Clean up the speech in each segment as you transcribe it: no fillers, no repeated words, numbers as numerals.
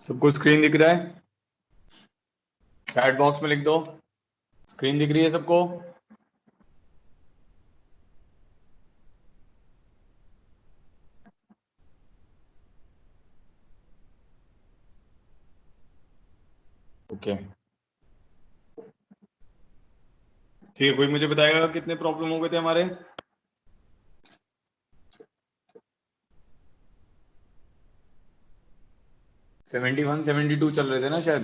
सबको स्क्रीन दिख रहा है? चैट बॉक्स में लिख दो। स्क्रीन दिख रही है सबको? ओके, ठीक है। कोई मुझे बताएगा कितने प्रॉब्लम हो गए थे हमारे? 71 72 चल रहे थे ना शायद।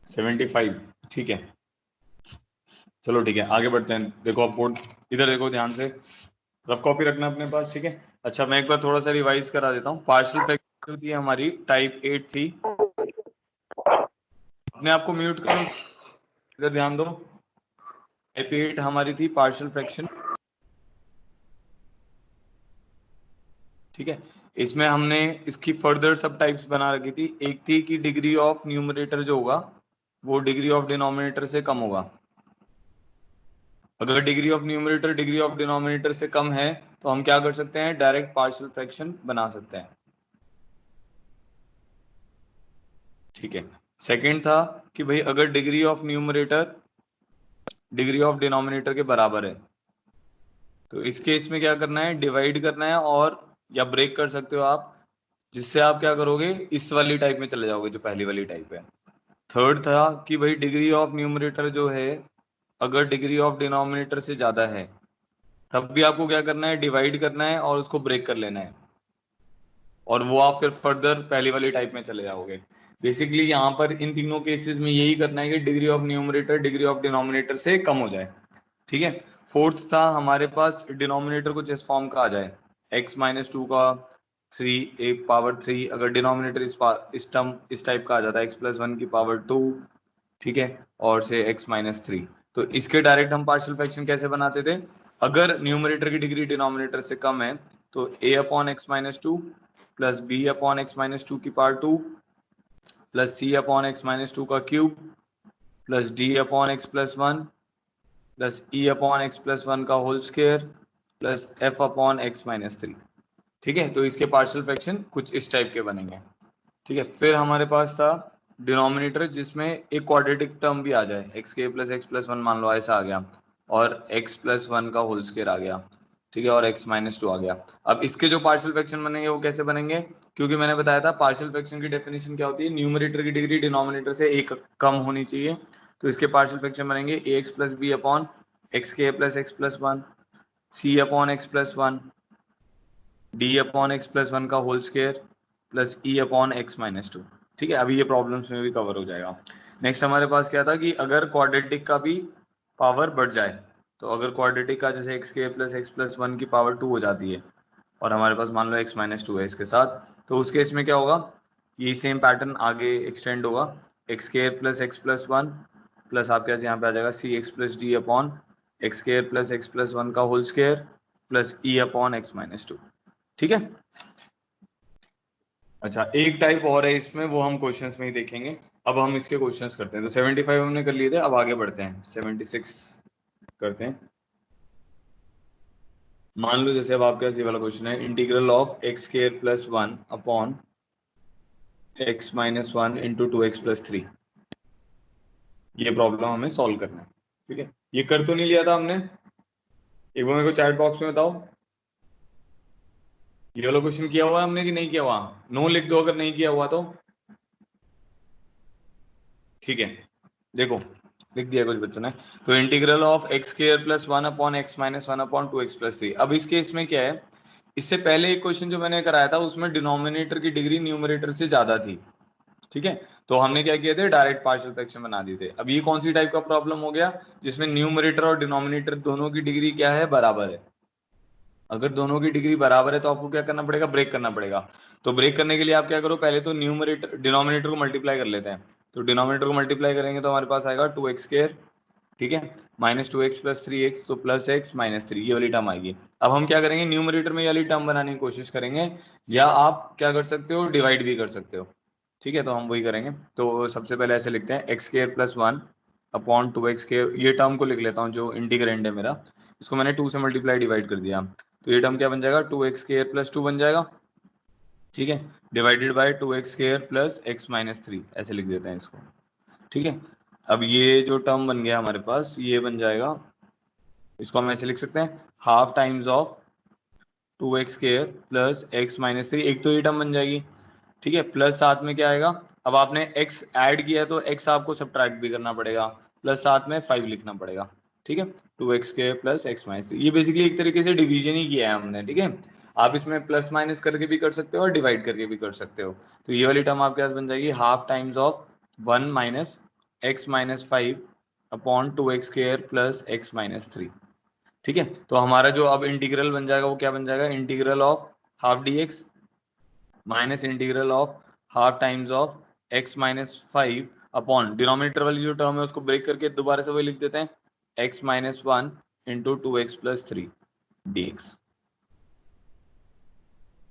75, ठीक है। चलो ठीक है, आगे बढ़ते हैं। देखो आप बोर्ड इधर देखो ध्यान से, रफ कॉपी रखना अपने पास, ठीक है। अच्छा, मैं एक बार थोड़ा सा रिवाइज करा देता हूँ। पार्शियल फ्रैक्शन जो थी हमारी टाइप 8 थी। अपने आप को म्यूट करो, इधर ध्यान दो। टाइप 8 हमारी थी पार्शियल फ्रैक्शन, ठीक है। इसमें हमने इसकी फर्दर सब टाइप्स बना रखी थी। एक थी कि डिग्री ऑफ न्यूमरेटर जो होगा वो डिग्री ऑफ डिनोमिनेटर से कम होगा। अगर degree of numerator degree of denominator से कम है तो हम क्या कर सकते हैं, डायरेक्ट पार्शियल फ्रैक्शन बना सकते हैं, ठीक है। सेकंड था कि भाई अगर degree of numerator degree of denominator के बराबर है तो इस केस में क्या करना है, डिवाइड करना है, और या ब्रेक कर सकते हो आप, जिससे आप क्या करोगे, इस वाली टाइप में चले जाओगे जो पहली वाली टाइप है। थर्ड था कि भाई डिग्री ऑफ न्यूमरेटर जो है अगर डिग्री ऑफ डिनोमिनेटर से ज्यादा है तब भी आपको क्या करना है, डिवाइड करना है और उसको ब्रेक कर लेना है, और वो आप फिर फर्दर पहली वाली टाइप में चले जाओगे। बेसिकली यहाँ पर इन तीनों केसेस में यही करना है कि degree of numerator degree of denominator से कम हो जाए, ठीक है। फोर्थ था हमारे पास डिनोमिनेटर कुछ इस फॉर्म का आ जाए, x-2 का 3 ए पावर 3, अगर डिनोमिनेटर इस टर्म इस टाइप का आ जाता है x+1 की पावर 2, ठीक है, और से x-3। तो इसके डायरेक्ट हम पार्शियल फ्रैक्शन कैसे बनाते थे, अगर न्यूमरेटर की डिग्री डिनोमिनेटर से कम है तो a/x-2 प्लस b/x-2 की पावर 2 प्लस c/x-2 का cube plus d/x+1 plus e/x+1 का होल स्क्वायर प्लस f/x-3, ठीक है। तो इसके पार्शियल फ्रैक्शन कुछ इस टाइप के बनेंगे, ठीक है। फिर हमारे पास था डिनोमिनेटर जिसमें एक क्वाड्रेटिक टर्म भी आ जाए, एक्स के प्लस एक्स प्लस वन मान लो ऐसा आ गया, और x+1 का होल स्क्वायर आ गया, ठीक है, और x-2 आ गया। अब इसके जो पार्शियल फ्रैक्शन बनेंगे वो कैसे बनेंगे, क्योंकि मैंने बताया था पार्शियल फ्रैक्शन की डेफिनेशन क्या होती है, न्यूमरेटर की डिग्री डिनोमिनेटर से एक कम होनी चाहिए। तो इसके पार्शियल फ्रैक्शन बनेंगे ax plus B upon x के plus x plus one, c/x+1, d/x+1 का होल स्क्वायर प्लस e/x-2, ठीक है। अभी ये प्रॉब्लम्स में भी कवर हो जाएगा। नेक्स्ट हमारे पास क्या था कि अगर क्वाड्रेटिक का भी पावर बढ़ जाए, तो अगर क्वाड्रेटिक का जैसे एक्स के प्लस एक्स प्लस वन की पावर 2 हो जाती है और हमारे पास मान लो x-2 है इसके साथ, तो उस केस में क्या होगा, ये सेम पैटर्न आगे एक्सटेंड होगा, एक्स के plus x plus one plus आपके पास यहाँ पे आ जाएगा C x plus D upon x के प्लस एक्स प्लस वन का होल स्क्वायर प्लस e/x-2, ठीक है। अच्छा, एक टाइप और है इसमें, वो हम क्वेश्चंस में ही देखेंगे। अब हम इसके क्वेश्चंस करते हैं। तो 75 हमने कर लिए थे, अब आगे बढ़ते हैं 76 करते हैं। मान लो जैसे अब आपके पास ये वाला क्वेश्चन है, integral of x square plus one upon x-1 into 2x+3। ये प्रॉब्लम हमें सॉल्व करना है, ठीक है। ये कर तो नहीं लिया था हमने? एक बार मेरे को चैट बॉक्स में बताओ, ये वाला क्वेश्चन किया हुआ है हमने कि नहीं किया हुआ? नो लिख दो अगर नहीं किया हुआ तो, ठीक है। देखो, लिख दिया कुछ बच्चों ने। तो integral of x square plus one upon x-1 upon 2x+3। अब इस केस में क्या है, इससे पहले एक क्वेश्चन जो मैंने कराया था उसमें डिनोमिनेटर की डिग्री न्यूमरेटर से ज्यादा थी, ठीक है। तो हमने क्या किया था, डायरेक्ट पार्शियल फ्रैक्शन बना दिए थे। अब ये कौन सी टाइप का प्रॉब्लम हो गया, जिसमें न्यूमरेटर और डिनोमिनेटर दोनों की डिग्री क्या है, बराबर है। अगर दोनों की डिग्री बराबर है तो आपको क्या करना पड़ेगा, ब्रेक करना पड़ेगा। तो ब्रेक करने के लिए आप क्या करो, पहले तो न्यूमरेटर डिनोमिनेटर को मल्टीप्लाई कर लेते हैं। तो डिनोमिनेटर को मल्टीप्लाई करेंगे तो हमारे पास आएगा 2x², ठीक है, -2x+3x, तो प्लस एक्स माइनस थ्री, ये वाली टर्म आएगी। अब हम क्या करेंगे, न्यूमरेटर में ये वाली टर्म बनाने की कोशिश करेंगे, या आप क्या कर सकते हो, डिवाइड भी कर सकते हो, ठीक है। तो हम वही करेंगे। तो सबसे पहले ऐसे लिखते हैं x² + 1 अपॉन 2x स्क्वायर, ये टर्म को लिख लेता हूँ जो इंटीग्रेंड है मेरा, इसको मैंने 2 से मल्टीप्लाई डिवाइड कर दिया, तो ये टर्म क्या बन जाएगा 2x स्क्वायर प्लस 2 बन जाएगा, ठीक है, divided by 2x square plus x minus 3, ऐसे लिख देते हैं इसको, ठीक है। अब ये जो टर्म बन गया हमारे पास, ये बन जाएगा, इसको हम ऐसे लिख सकते हैं half times of 2x square plus x minus 3, एक तो ये टर्म बन जाएगी, ठीक है, प्लस साथ में क्या आएगा, अब आपने x ऐड किया तो x आपको सब्ट्रैक्ट भी करना पड़ेगा, प्लस साथ में 5 लिखना पड़ेगा, ठीक है, 2x square plus x minus, ये बेसिकली एक तरीके से डिवीजन ही किया है हमने, ठीक है। आप इसमें प्लस माइनस करके भी कर सकते हो और डिवाइड करके भी कर सकते हो, तो ये वाली टर्म आपके पास बन जाएगी half times of 1 minus x minus 5 upon 2x square plus x minus 3, ठीक है। तो हमारा जो अब इंटीग्रल बन जाएगा वो क्या बन जाएगा, integral of half D x minus integral of half times of x minus 5 upon denominator वाली जो टर्म है उसको ब्रेक करके दोबारा से वही लिख देते हैं x minus 1 into 2x plus 3 dx,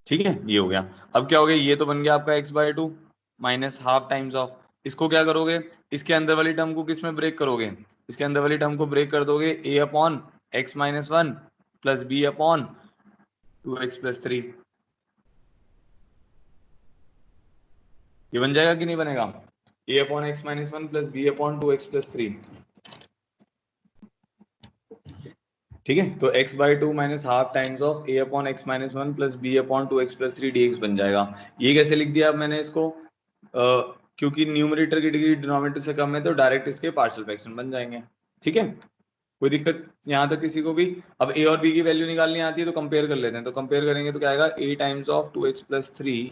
ठीक है, ये हो गया। अब क्या हो गया, ये तो बन गया आपका x/2 minus half times of, इसको क्या करोगे, इसके अंदर वाली टर्म को किस में ब्रेक करोगे, इसके अंदर वाली टर्म को ब्रेक कर दोगे a upon x minus 1 plus b upon 2x plus 3, ये बन जाएगा कि नहीं बनेगा, a upon x minus 1 plus B upon 2x plus 3, ठीक है, तो x/2 minus half times of a upon x minus 1 plus B upon 2x plus 3 dx बन जाएगा। ये कैसे लिख दिया अब मैंने इसको, क्योंकि न्यूमरेटर की डिग्री डिनोमिनेटर से कम है तो डायरेक्ट इसके पार्शियल फ्रैक्शन बन जाएंगे, ठीक है, कोई दिक्कत यहाँ तक किसी को भी। अब a और b की वैल्यू निकालनी आती है तो कंपेयर कर लेते हैं, तो कंपेयर करेंगे तो क्या आएगा, a times of 2x plus 3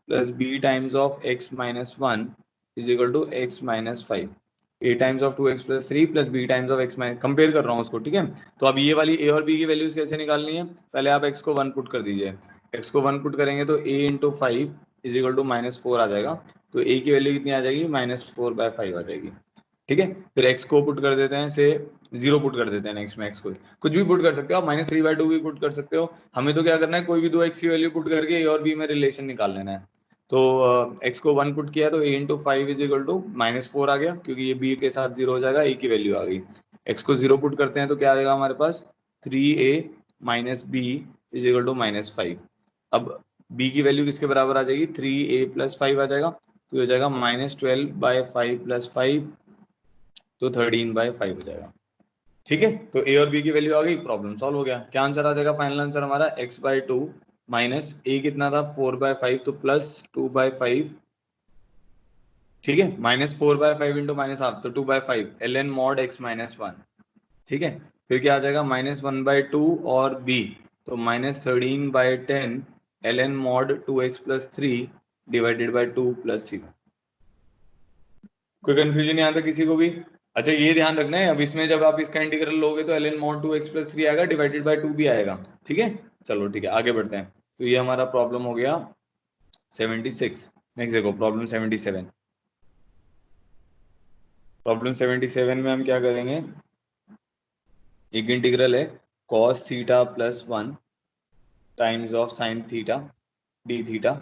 plus b times of x minus 1 is equal to x minus 5, a times of 2x plus 3 plus b times of x minus, compare कर रहा हूँ उसको, ठीक है। तो अब ये वाली a और b की वैल्यूज कैसे निकालनी है, पहले आप x को 1 पुट कर दीजिए, x को 1 पुट करेंगे तो a into 5 is equal to minus 4 आ जाएगा, तो a की वैल्यू कितनी आ जाएगी, -4/5 आ जाएगी, ठीक है। फिर x को पुट कर देते हैं, से 0 पुट कर देते हैं नेक्स्ट में, x को कुछ भी पुट कर सकते हो आप, -3/2 भी पुट कर सकते हो, हमें तो क्या करना है, कोई भी दो x की वैल्यू पुट करके a और b में रिलेशन निकाल लेना है। तो x को 1 पुट किया तो a into 5 is equal to -4 आ गया, क्योंकि ये b के साथ 0 हो जाएगा, a की वैल्यू आ गई। x को 0 पुट करते हैं तो क्या आएगा हमारे पास, 3a minus b is equal to -5। अब b की वैल्यू किसके बराबर आ जाएगी, 3a प्लस 5 आ जाएगा, तो हो जाएगा -12/5 प्लस 5, तो 13/5 हो जाएगा, ठीक है। तो a और b की वैल्यू आ गई, प्रॉब्लम सॉल्व हो गया। क्या आंसर आ जाएगा, फाइनल आंसर हमारा x/2 माइनस a कितना था 4/5, तो प्लस 2/5, ठीक है, -4/5 इंटू -हाफ तो 2/5 ln mod x माइनस 1, ठीक है। फिर क्या आ जाएगा, -1/2 और b, तो -13/10 ln mod 2x plus 3 divided by 2 plus 0। कोई कंफ्यूजन यहाँ तक किसी को भी, अच्छा ये ध्यान रखना है, अब इसमें जब आप इसका इंटीग्रल लोगे तो ln mod 2x प्लस 3 आएगा, डिवाइडेड बाई 2 भी आएगा, ठीक है। चलो ठीक है, आगे बढ़ते हैं। तो ये हमारा प्रॉब्लम हो गया 76। नेक्स्ट देखो प्रॉब्लम 77। प्रॉब्लम 77 में हम क्या करेंगे, एक इंटीग्रल है cos theta plus 1 times of sine theta d theta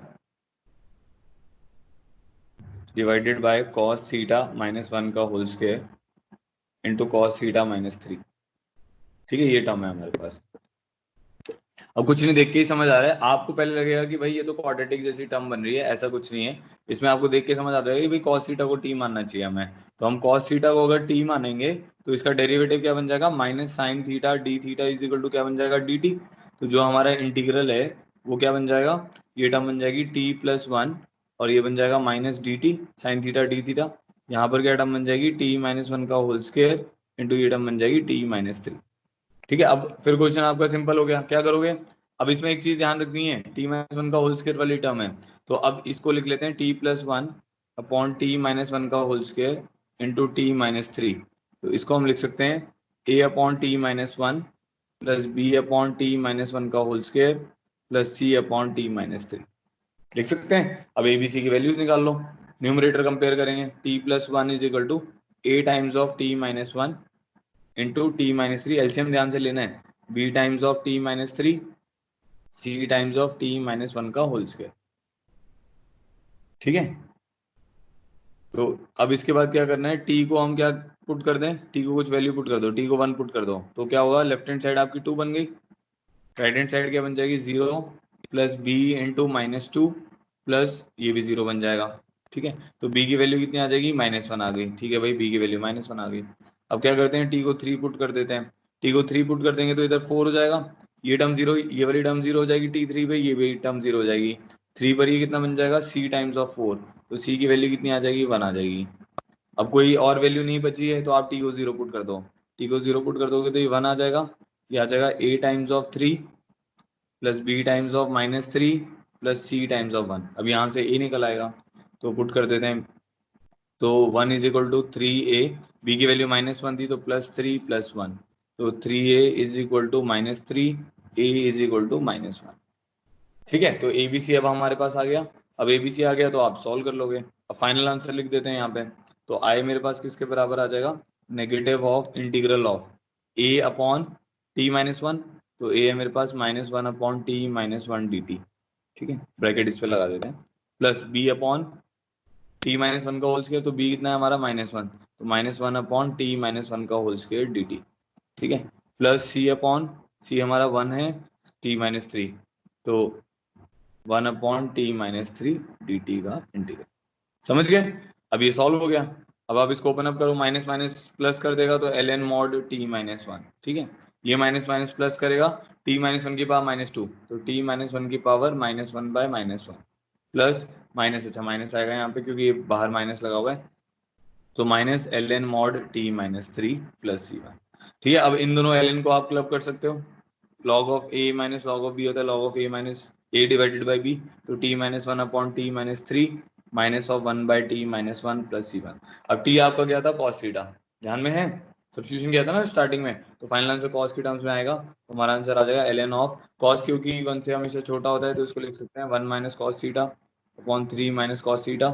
divided by cos theta minus 1 का whole square into cos theta minus 3, ठीक है, ये टर्म है हमारे पास। अब कुछ नहीं, देख के ही समझ आ रहा है आपको, पहले लगेगा कि भाई ये तो क्वाड्रेटिक जैसी टर्म बन रही है, ऐसा कुछ नहीं है। इसमें आपको देख के समझ आ जाएगा कि भाई cos थीटा को t मानना चाहिए हमें, तो हम cos थीटा को अगर t मानेंगे तो इसका डेरिवेटिव क्या बन जाएगा, minus sine theta d theta is equal to क्या बन जाएगा, dt। तो जो हमारा इंटीग्रल है वो क्या बन जाएगा, ये टर्म बन जाएगी t+1 और ये बन जाएगा minus dt sign theta d theta, यहाँ पर क्या टर्म बन जाएगी t-1 का होल स्क्वायर इंटू ये टर्म बन जाएगी t-3, ठीक है। अब फिर क्वेश्चन आपका सिंपल हो गया, क्या करोगे, अब इसमें एक चीज ध्यान रखनी है, t-1 का होल स्क्वायर वाली टर्म है, तो अब इसको लिख लेते हैं t+1 अपॉन t-1 का होल स्क्वायर इंटू t-3, तो इसको हम लिख सकते हैं a upon t-1 plus b upon t-1 का whole square plus c upon t-3, लिख सकते हैं। अब ए बी सी की वैल्यूज निकाल लो, न्यूमरेटर कंपेयर करेंगे, t+1 is equal to a times of t-1 into t-3, LCM ध्यान से लेना है, b times of t-3 c times of t-1 का होल स्क्वायर, ठीक है। तो अब इसके बाद क्या करना है, t को हम क्या पुट कर दें, टी को कुछ वैल्यू पुट कर दो, टी को 1 पुट कर दो, तो क्या होगा, लेफ्ट हैंड साइड आपकी 2 बन गई, राइट हैंड साइड क्या बन जाएगी 0 प्लस बी इंटू -2 प्लस ये भी 0 बन जाएगा। ठीक है, तो b की वैल्यू कितनी आ जाएगी, -1 आ गई। ठीक है भाई, b की वैल्यू -1 आ गई। अब क्या करते हैं, t को 3 पुट कर देते हैं, t को 3 पुट कर देंगे तो इधर 4 हो जाएगा, ये टर्म 0, ये वाली टर्म 0 हो जाएगी t3 पे, ये भी टर्म 0 हो जाएगी। 3 पर ये कितना बन जाएगा, c टाइम्स ऑफ 4, तो c की वैल्यू कितनी आ जाएगी, 1 आ जाएगी। अब कोई और वैल्यू नहीं बची है तो आप t को 0 पुट कर दो, t को 0 पुट कर दोगे तो ये 1 आ जाएगा, ये आ जाएगा a times of 3 plus b times of -3 plus C times of 1। अब यहाँ से a निकल आएगा, तो पुट कर देते हैं, तो 1 is equal to 3a, b की वैल्यू -1 थी तो +3 + 1, तो 3a is equal to -3, a is equal to -1। ठीक है, तो एबीसी अब हमारे पास आ गया। अब एबीसी आ गया तो आप सॉल्व कर लोगे। अब फाइनल आंसर लिख देते हैं यहाँ पे, तो आई मेरे पास किसके बराबर आ जाएगा, negative of integral of a upon t-1, तो a है मेरे पास -1 अपॉन t-1 dt। ठीक है, ब्रैकेट इस पे लगा देते हैं, प्लस b अपॉन t-1 का होल स्क्वायर, तो b कितना है हमारा -1, तो -1 अपॉन t-1 का होल स्क्वायर dt। ठीक है, प्लस c अपॉन, c हमारा 1 है, t-3, तो 1 अपॉन t-3 dt का इंटीग्रल। समझ गए, अब ये सॉल्व हो गया। अब आप इसको ओपन अप करो, माइनस माइनस प्लस कर देगा तो ln मॉड t-1। ठीक है, ये माइनस माइनस प्लस करेगा, t-1 की पावर -2, तो t-1 की पावर -1/-1 प्लस माइनस, अच्छा माइनस आएगा यहाँ पे क्योंकि ये बाहर माइनस लगा हुआ है, तो minus ln mod t-3 plus c1। ठीक है, अब इन दोनों ln को आप क्लब कर सकते हो, log of a minus log of b होता है log of a minus a divided by b, तो t-1 upon t-3 minus of 1/t-1 plus c1। अब t आपका क्या था, cos थीटा, ध्यान में है, सब्स्टिट्यूशन किया था ना स्टार्टिंग में, तो फाइनल आंसर cos के टर्म्स में आएगा, तो हमारा आंसर आ जाएगा ln ऑफ cos, क्योंकि 1 से हमेशा छोटा होता है तो इसको लिख सकते हैं 1 minus cos theta upon 3 minus cos theta.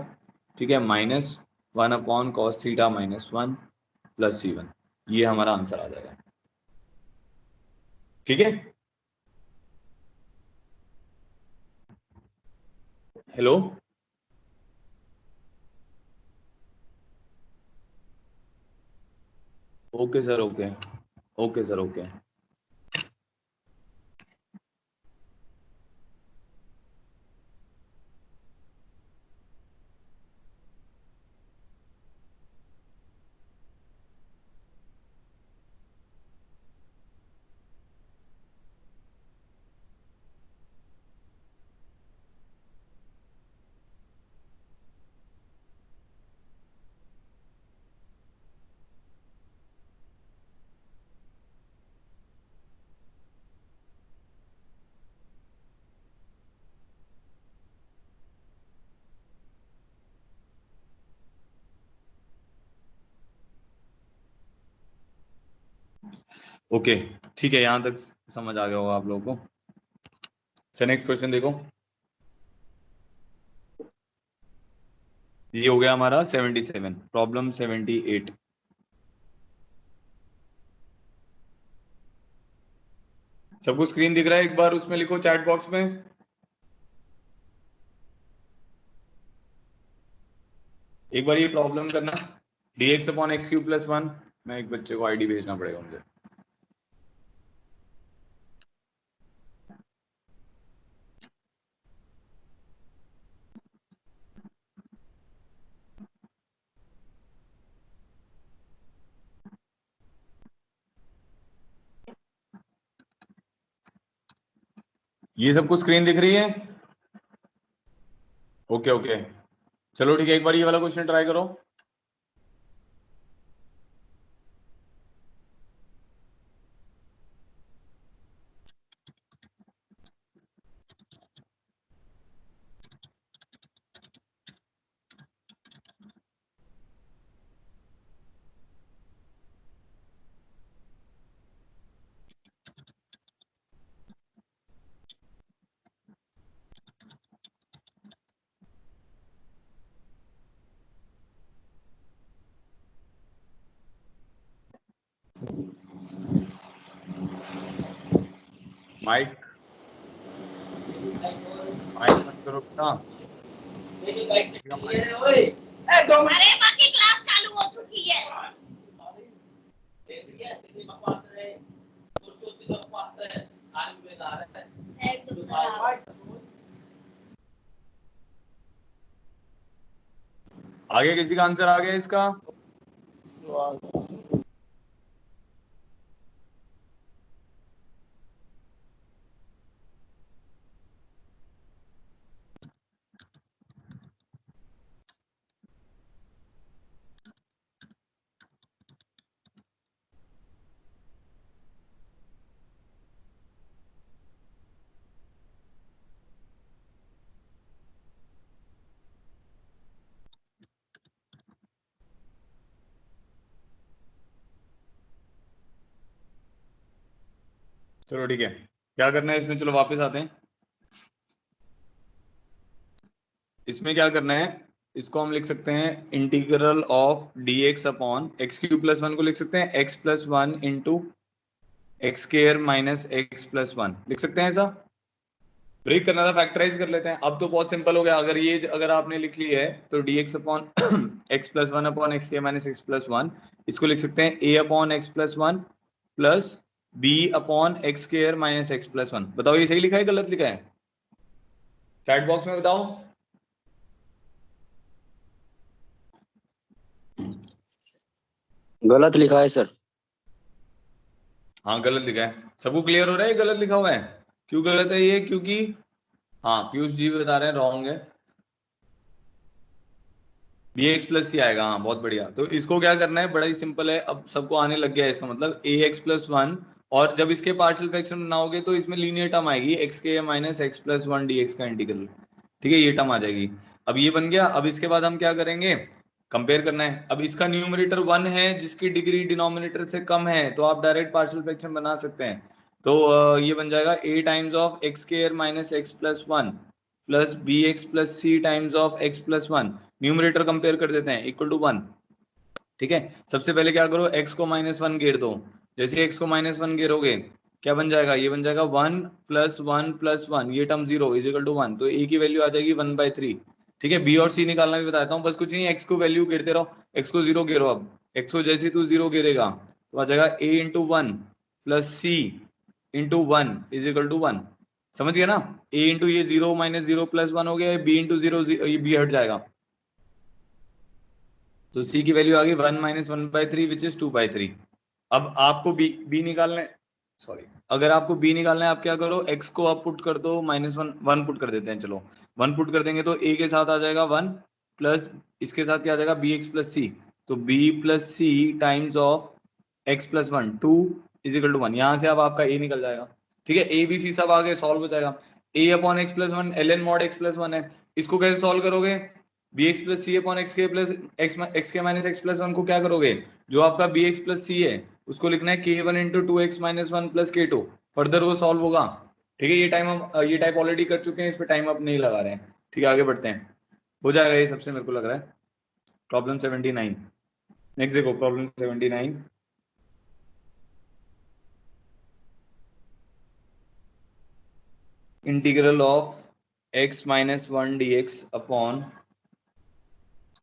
ठीक है, minus 1 upon cos theta -1 plus c1, ये हमारा आंसर आ जाएगा। ठीक है, hello, okay sir, okay, okay sir, okay. Okay, ठीक है, यहां तक समझ आ गया होगा आप लोगों को। अच्छा, नेक्स्ट क्वेश्चन देखो, ये हो गया हमारा 77, प्रॉब्लम 78। सबको स्क्रीन दिख रहा है, एक बार उसमें लिखो चैट बॉक्स में, एक बार ये प्रॉब्लम करना, dx अपॉन x³ प्लस 1, मैं एक बच्चे को आईडी भेजना पड़ेगा मुझे। ये सबको स्क्रीन दिख रही है, ओके ओके, चलो ठीक है, एक बार ये वाला क्वेश्चन ट्राई करो। माइक, माइक बंद करो बेटा, किसी का माइक, तुम्हारे बाकी क्लास चालू हो चुकी है। आगे किसी का आंसर आ गया इसका? चलो ठीक है, क्या करना है इसमें, चलो वापस आते हैं। इसमें क्या करना है, इसको हम लिख सकते हैं integral of D x upon x cube plus one को लिख सकते हैं x plus one into x square minus x plus one, लिख सकते हैं ऐसा। ब्रेक करना था, फैक्टराइज कर लेते हैं। अब तो बहुत सिंपल हो गया, अगर आपने लिख ली है तो D x upon x plus one upon x के माइनस एक्स प्लस वन, इसको लिख सकते हैं A upon x plus one plus B upon x square minus x plus one. बताओ ये सही लिखा है गलत लिखा है, चैट बॉक्स में बताओ। गलत लिखा है सर। हाँ गलत लिखा है, सबको क्लियर हो रहा है ये गलत लिखा हुआ है? क्यों गलत है ये? क्योंकि हाँ पीयूष जी बता रहे हैं रॉन्ग है, बी एक्स प्लस सी आएगा। हाँ बहुत बढ़िया। तो इसको क्या करना है, बड़ा ही सिंपल है, अब सबको आने लग गया है इसका मतलब ए एक्स प्लस वन, और जब इसके पार्शियल फ्रैक्शन बनाओगे तो इसमें लीनियर टर्म आएगी एक्स के minus x plus one D x का इंटीग्रल। ठीक है, ये टर्म आ जाएगी। अब ये बन गया। अब इसके बाद हम क्या करेंगे, कंपेयर करना है। अब इसका न्यूमरेटर वन है जिसकी डिग्री डिनोमिनेटर से कम है, तो आप डायरेक्ट पार्शियल फ्रैक्शन बना सकते हैं। तो ये बन जाएगा A times of x square minus x plus one plus B x plus C times of x plus one. Numerator compare कर देते हैं, इक्वल टू वन। ठीक है, सबसे पहले क्या करो, x को माइनस वन गेर दो। जैसे x को माइनस वन गेरोगे क्या बन जाएगा, ये बन जाएगा वन प्लस वन, ये term zero is equal to one, तो a की वैल्यू आ जाएगी वन बाई थ्री। ठीक है, b और c निकालना भी बताता हूँ, बस कुछ नहीं, x को वैल्यू गिरते रहो। x को जीरो गिरो, अब x को जैसे तू जीरो गिरेगा तो आ जाएगा a into one plus c into one is equal to one. समझ गया ना, a इंटू ये zero minus zero plus one हो गया, b इंटू जीरो, ये b हट जाएगा, तो c की वैल्यू आ गई one minus one by three which is two by three. अब आपको b निकालना है, सॉरी, अगर आपको b निकालना है आप क्या करो, x को आप पुट कर दो माइनस वन, वन पुट कर देते हैं, चलो वन पुट कर देंगे तो a के साथ आ जाएगा वन प्लस इसके साथ क्या आ जाएगा बी एक्स प्लस सी, तो b plus C times of x plus one two is equal to one. यहां से अब आपका a निकल जाएगा। ठीक है, a b c सब आगे सॉल्व हो जाएगा। a upon x plus one L N mod x plus one है, इसको कैसे सॉल्व करोगे, बी एक्स प्लस सी अपॉन एक्स के प्लस एक्स के माइनस एक्स प्लस वन को क्या करोगे, जो आपका बी एक्स प्लस सी है उसको लिखना है के one into two x minus one plus के टू, फर्दर वो सॉल्व होगा। ठीक है, ये टाइप ऑलरेडी कर चुके हैं, इस पर टाइम अब नहीं लगा रहे हैं। ठीक है, आगे बढ़ते हैं, हो जाएगा ये सबसे, मेरे को लग रहा है। प्रॉब्लम 79, नेक्स्ट देखो problem 79। Integral of x minus one D x upon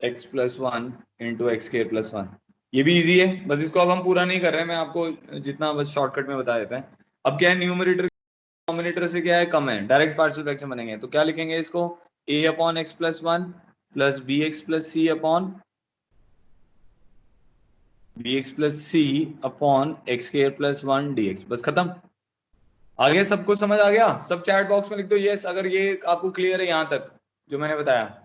x plus one into x के प्लस वन। ये भी इजी है, बस इसको अब हम पूरा नहीं कर रहे हैं, मैं आपको जितना बस शॉर्टकट में बता देता है। अब क्या है, न्यूमरेटर डिनोमिनेटर से क्या है कम है, डायरेक्ट पार्शियल फ्रैक्शन बनेंगे, तो क्या लिखेंगे इसको, a upon x plus one plus B x plus C upon b x plus C upon x square plus one D x, बस खत्म। आ गया, सबको समझ आ गया? सब चैट बॉक्स में लिख दो यस अगर ये आपको क्लियर है यहां तक जो मैंने बताया।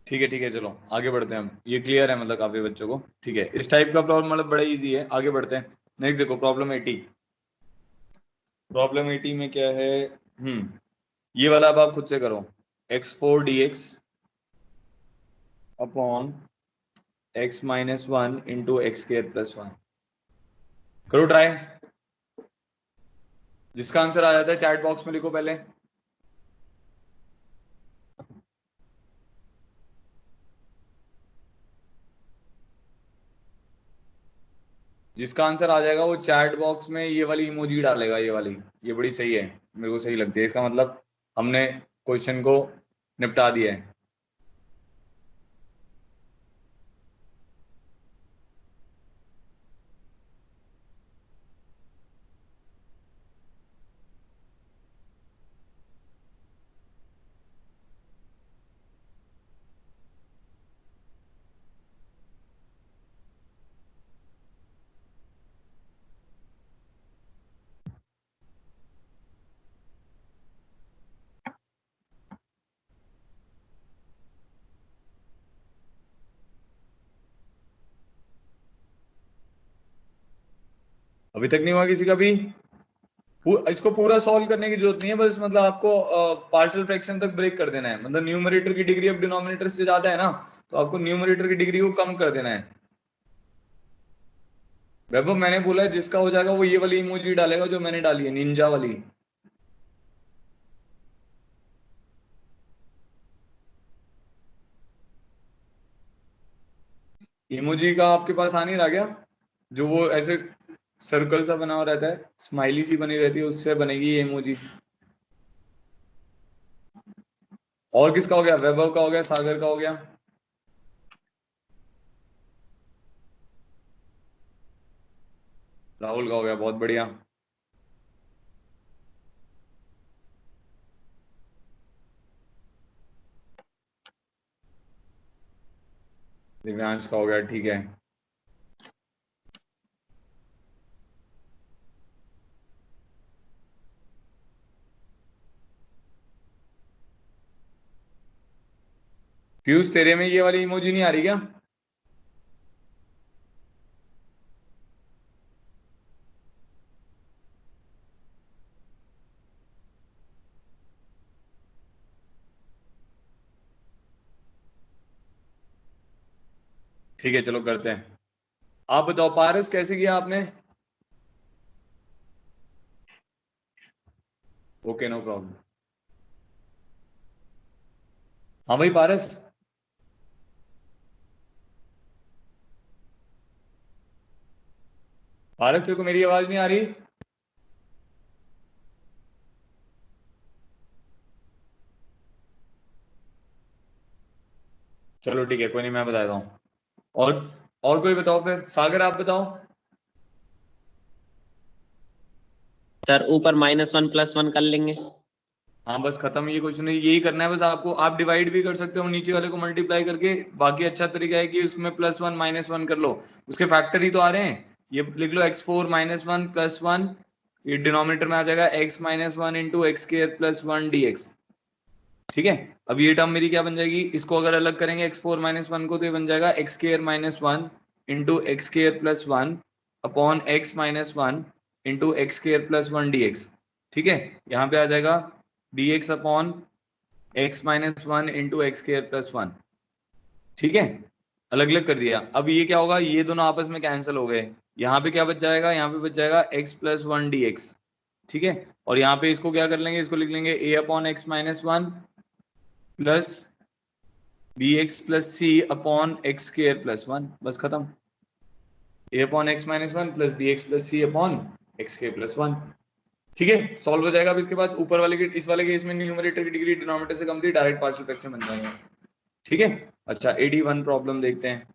ठीक है चलो आगे बढ़ते हैं, हम ये क्लियर है मतलब काफी बच्चों को। ठीक है, इस टाइप का प्रॉब्लम मतलब बड़ा इजी है, आगे बढ़ते हैं। नेक्स्ट देखो प्रॉब्लम 80। प्रॉब्लम 80 में क्या है, ये वाला अब आप खुद से करो, x four D x upon x minus one into x square plus one. करो ट्राई, जिसका आंसर आ जाता है चैट बॉक्स में लिखो पहले। जिसका आंसर आ जाएगा वो चैट बॉक्स में ये वाली इमोजी डालेगा, ये वाली। ये बड़ी सही है, मेरे को सही लगती है। इसका मतलब हमने क्वेश्चन को निपटा दिया है। अभी तक नहीं हुआ किसी का भी? इसको पूरा सॉल्व करने की जरूरत नहीं है, बस मतलब आपको पार्शियल फ्रैक्शन तक ब्रेक कर देना है। मतलब न्यूमरेटर की डिग्री अब डिनोमिनेटर से ज्यादा है ना, तो आपको न्यूमरेटर की डिग्री को कम कर देना है। वैभव, मैंने बोला है जिसका हो जाएगा वो ये वाली इमोजी डालेगा जो मैंने डाली है, निंजा वाली। इमोजी का आपके पास आ नहीं रहा क्या? जो वो ऐसे सर्कल सा बना हुआ रहता है, स्माइली सी बनी रहती है, उससे बनेगी ये इमोजी। और किसका हो गया? वैभव का हो गया, सागर का हो गया। राहुल का हो गया, बहुत बढ़िया। दिव्यांश का हो गया, ठीक है। पीयूष, तेरे में ये वाली इमोजी नहीं आ रही क्या? ठीक है, चलो करते हैं। आप बताओ पारस, कैसे किया आपने? Okay, no problem. हाँ भाई पारस। पारस, तेरे को मेरी आवाज नहीं आ रही? चलो ठीक है, कोई नहीं, मैं बताता हूँ। और और कोई बताओ फिर। सागर, आप बताओ। सर ऊपर -1 +1 कर लेंगे। हाँ बस खत्म, ये क्वेश्चन यही करना है बस आपको। आप डिवाइड भी कर सकते हो नीचे वाले को मल्टीप्लाई करके। बाकी अच्छा तरीका है कि उसमें +1 -1 कर लो। उसके फैक्टर ही तो आ रहे हैं। ये लिख लो x4 -1 +1। ये डिनोमिनेटर में आ जाएगा x-1 into x square +1 dx। ठीक है। अब ये टर्म मेरी क्या बन जाएगी? इसको अगर अलग करेंगे x4 -1 को, तो ये बन जाएगा x² - 1 into x square +1 upon x-1 into x square +1 dx। ठीक है। यहाँ पे आ जाएगा dx upon x-1 into x square +1। ठीक है। अलग अलग कर दिया। अब ये क्या होगा? ये दोनों आपस में कैंसिल हो गए। यहाँ पे क्या बच जाएगा? यहाँ पे बच जाएगा x+1 dx। ठीक है। और यहाँ पे इसको क्या कर लेंगे? इसको लिख लेंगे a upon x-1 plus B x plus C upon x square +1। बस खत्म। A upon x-1 plus B x plus C upon x square +1। ठीक है, सॉल्व हो जाएगा। अब इसके बाद ऊपर वाले के, इस वाले केस में न्यूमरेटर की डिग्री डिनोमिनेटर से कम थी, डायरेक्ट पार्शियल फ्रैक्शन बन जाएंगे। ठीक है। अच्छा, 81 प्रॉब्लम देखते हैं।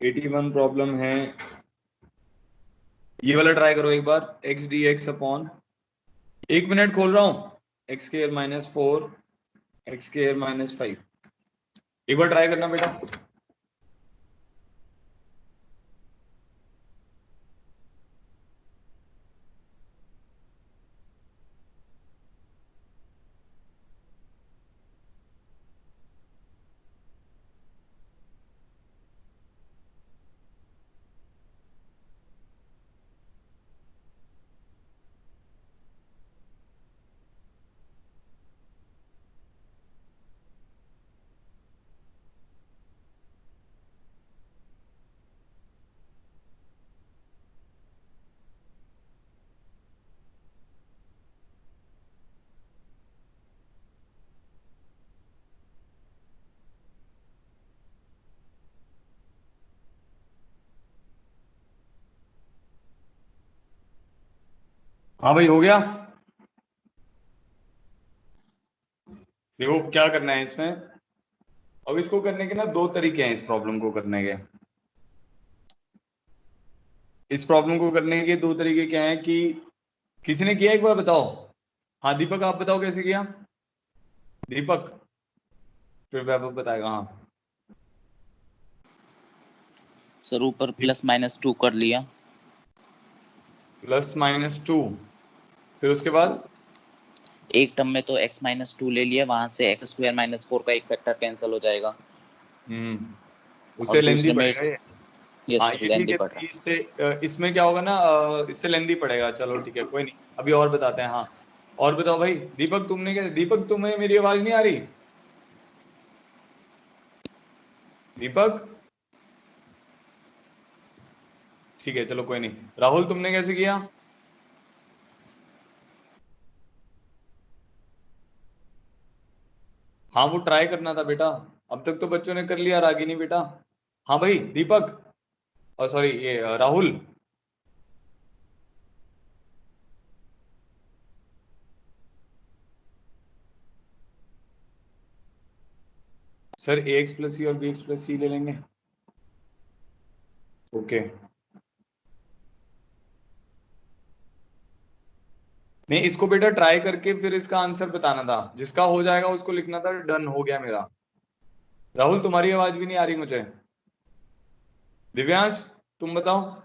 81 प्रॉब्लम है, ये वाला ट्राई करो एक बार। X D x upon, 1 minute खोल रहा हूँ, x² - 4 x² - 5। एक बार ट्राई करना बेटा। हाँ भाई हो गया। देखो क्या करना है इसमें। अब इसको करने के ना दो तरीके हैं, इस प्रॉब्लम को करने के। इस प्रॉब्लम को करने के दो तरीके क्या हैं कि किसी ने किया एक बार बताओ। हाँ दीपक आप बताओ कैसे किया। दीपक, फिर वैभव बताएगा। हाँ सर ऊपर +-2 कर लिया, +-2, फिर उसके बाद एक टर्म में तो x-2 ले लिया, वहां से x² - 4 का एक फैक्टर कैंसिल हो जाएगा, उससे और लेंदी दूसरे में पड़ेगा ये। यस हाँ सर ये ठीक लेंदी है, पड़ तो रहा इससे इसमें क्या होगा ना, इससे लेंदी पड़ेगा। चलो ठीक है कोई नहीं, अभी और बताते हैं। हाँ और बताओ भाई, दीपक तुमने क्या, दीपक तुम्हें मेरी आवाज नहीं आ रही? दीपक, ठीक है चलो कोई नहीं। राहुल तुमने कैसे किया? हाँ वो ट्राई करना था बेटा, अब तक तो बच्चों ने कर लिया, रागिनी बेटा। हाँ भाई दीपक, और सॉरी ये राहुल। सर ax + c और bx + c ले लेंगे। ओके, नहीं इसको बेटा ट्राई करके फिर इसका आंसर बताना था, जिसका हो जाएगा उसको लिखना था। डन हो गया मेरा। राहुल तुम्हारी आवाज भी नहीं आ रही मुझे। दिव्यांश तुम बताओ।